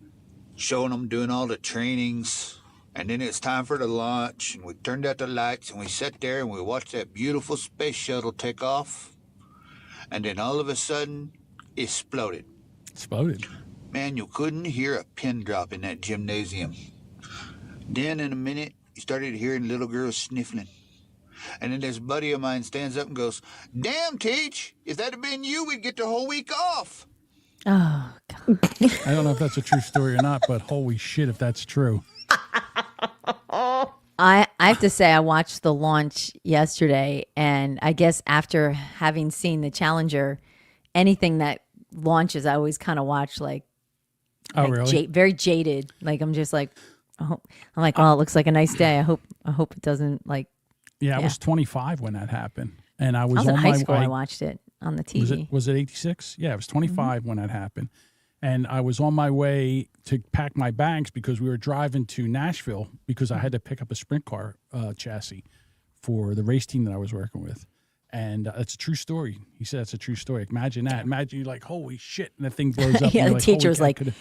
showing them doing all the trainings. And then it's time for the launch, and we turned out the lights, and we sat there, and we watched that beautiful space shuttle take off. And then all of a sudden, it exploded. Exploded? Man, you couldn't hear a pin drop in that gymnasium. Then in a minute, you started hearing little girls sniffling. And then this buddy of mine stands up and goes, "Damn, Teach, if that had been you, we'd get the whole week off." Oh, God. I don't know if that's a true story or not, but holy shit if that's true. I have to say, I watched the launch yesterday, and I guess after having seen the Challenger, anything that launches, I always kind of watch really? Very jaded. I'm just like, oh, I'm like, well, it looks like a nice day. I hope it doesn't Yeah, I was 25 when that happened, and I was in on high my school. way. I watched it on the TV. Was it 86? Yeah, I was 25 when that happened. And I was on my way to pack my bags because we were driving to Nashville because I had to pick up a sprint car chassis for the race team that I was working with. And it's a true story. He said it's a true story. Imagine that. Imagine you're like, holy shit, and the thing blows up. Yeah, and the teacher was like, okay,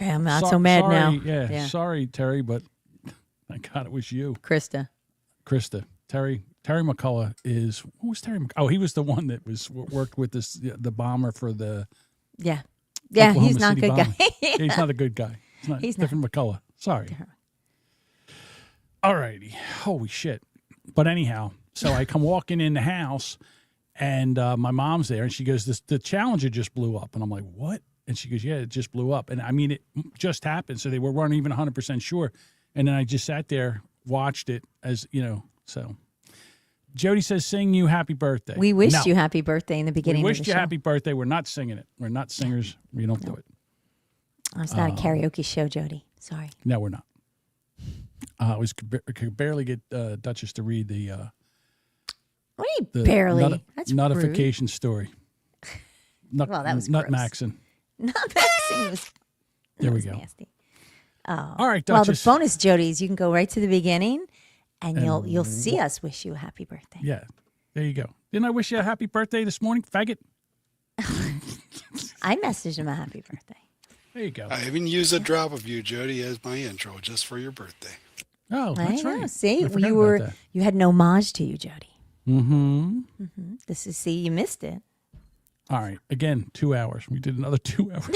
I'm not so mad now. Yeah, sorry, Terry, but thank God it was you. Krista. Terry McCullough is, who was Terry? Oh, he was the one that worked with the bomber for the Oklahoma he's not a good bomber. guy. He's not a good guy. He's different McCullough. Sorry. All righty. Holy shit. But anyhow, so I come walking in the house, and my mom's there, and she goes, the Challenger just blew up. And I'm like, what? And she goes, yeah, it just blew up. And I mean, it just happened, so they weren't even 100% sure. And then I just sat there, watched it as, so... Jody says, sing you happy birthday. We wished you happy birthday in the beginning of the show. We wished you happy birthday. We're not singing it. We're not singers. We don't do it. Oh, it's not a karaoke show, Jody. Sorry. No, we're not. Could barely get Duchess to read the what do you barely? That's notification story. Well, that was Nutmaxing. Nutmaxing was there we go. Nasty. Oh. All right, Duchess. Duchess. Well, the bonus, Jody, is you can go right to the beginning. And you'll see us wish you a happy birthday. Yeah, there you go. Didn't I wish you a happy birthday this morning, faggot? I messaged him a happy birthday. There you go. I even used a drop of you, Jody, as my intro just for your birthday. Oh, that's right. See, you had an homage to you, Jody. Mm-hmm. You missed it. All right. Again, 2 hours. We did another 2 hours.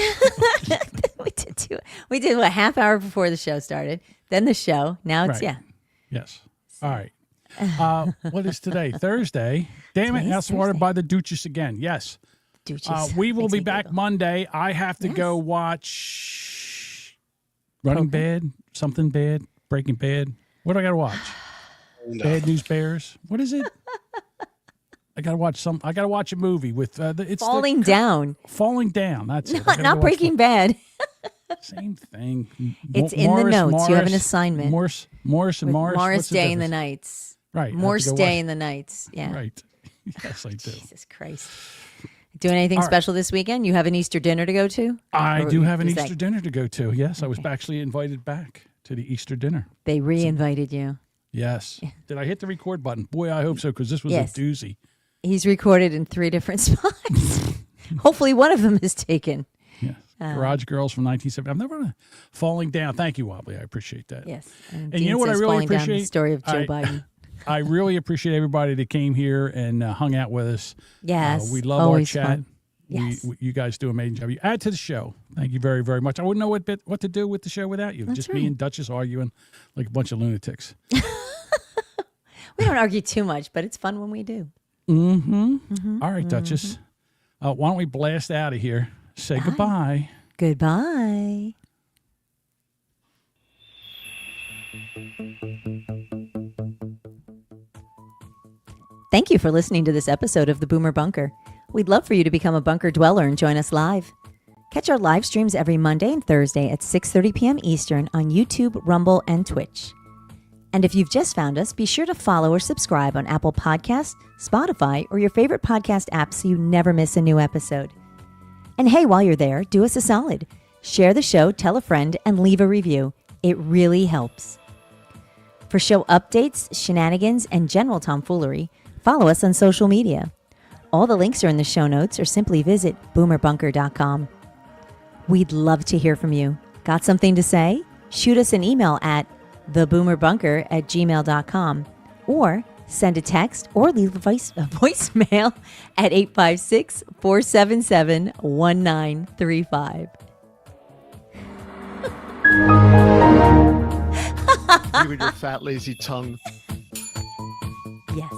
We did a half hour before the show started, then the show. Now it's Yes. All right. What is today? Thursday. Damn it. Outsmarted by the Duchess again. Yes. Duchess. We will be back Monday. I have to go watch Running Bad, Something Bad, Breaking Bad. What do I got to watch? Bad News Bears. What is it? I got to watch a movie with it's Falling Down. Falling Down. That's it. Not Breaking Bad. Same thing. It's in the notes. You have an assignment. Morris. Morris Day in the Nights. Right. Morris Day in the Nights. Yeah. Right. Yes, I do. Jesus Christ. Doing anything special this weekend? You have an Easter dinner to go to? I do have an Easter dinner to go to. Yes, I was actually invited back to the Easter dinner. They re-invited you. Yes. Did I hit the record button? Boy, I hope so, because this was Yes. a doozy. He's recorded in 3 different spots. Hopefully one of them is taken. Yeah. Garage Girls from 1970. I'm never falling down. Thank you, Wobbly. I appreciate that. Yes. And Dean you know what I says really falling down the appreciate? story of Joe Biden. I really appreciate everybody that came here and hung out with us. Yes. We love always our chat. fun. Yes. You guys do an amazing job. You add to the show. Thank you very, very much. I wouldn't know what to do with the show without you. That's Just right. me and Duchess arguing like a bunch of lunatics. We don't argue too much, but it's fun when we do. Mm-hmm. All right, Duchess. Why don't we blast out of here? Say goodbye. Goodbye. Thank you for listening to this episode of the Boomer Bunker. We'd love for you to become a bunker dweller and join us live. Catch our live streams every Monday and Thursday at 6:30 p.m. Eastern on YouTube, Rumble, and Twitch. And if you've just found us, be sure to follow or subscribe on Apple Podcasts, Spotify, or your favorite podcast app so you never miss a new episode. And hey, while you're there, do us a solid. Share the show, tell a friend, and leave a review. It really helps. For show updates, shenanigans, and general tomfoolery, follow us on social media. All the links are in the show notes, or simply visit boomerbunker.com. We'd love to hear from you. Got something to say? Shoot us an email at theboomerbunker@gmail.com, or send a text or leave a voicemail at 856-477-1935. You and your fat, lazy tongue. Yes.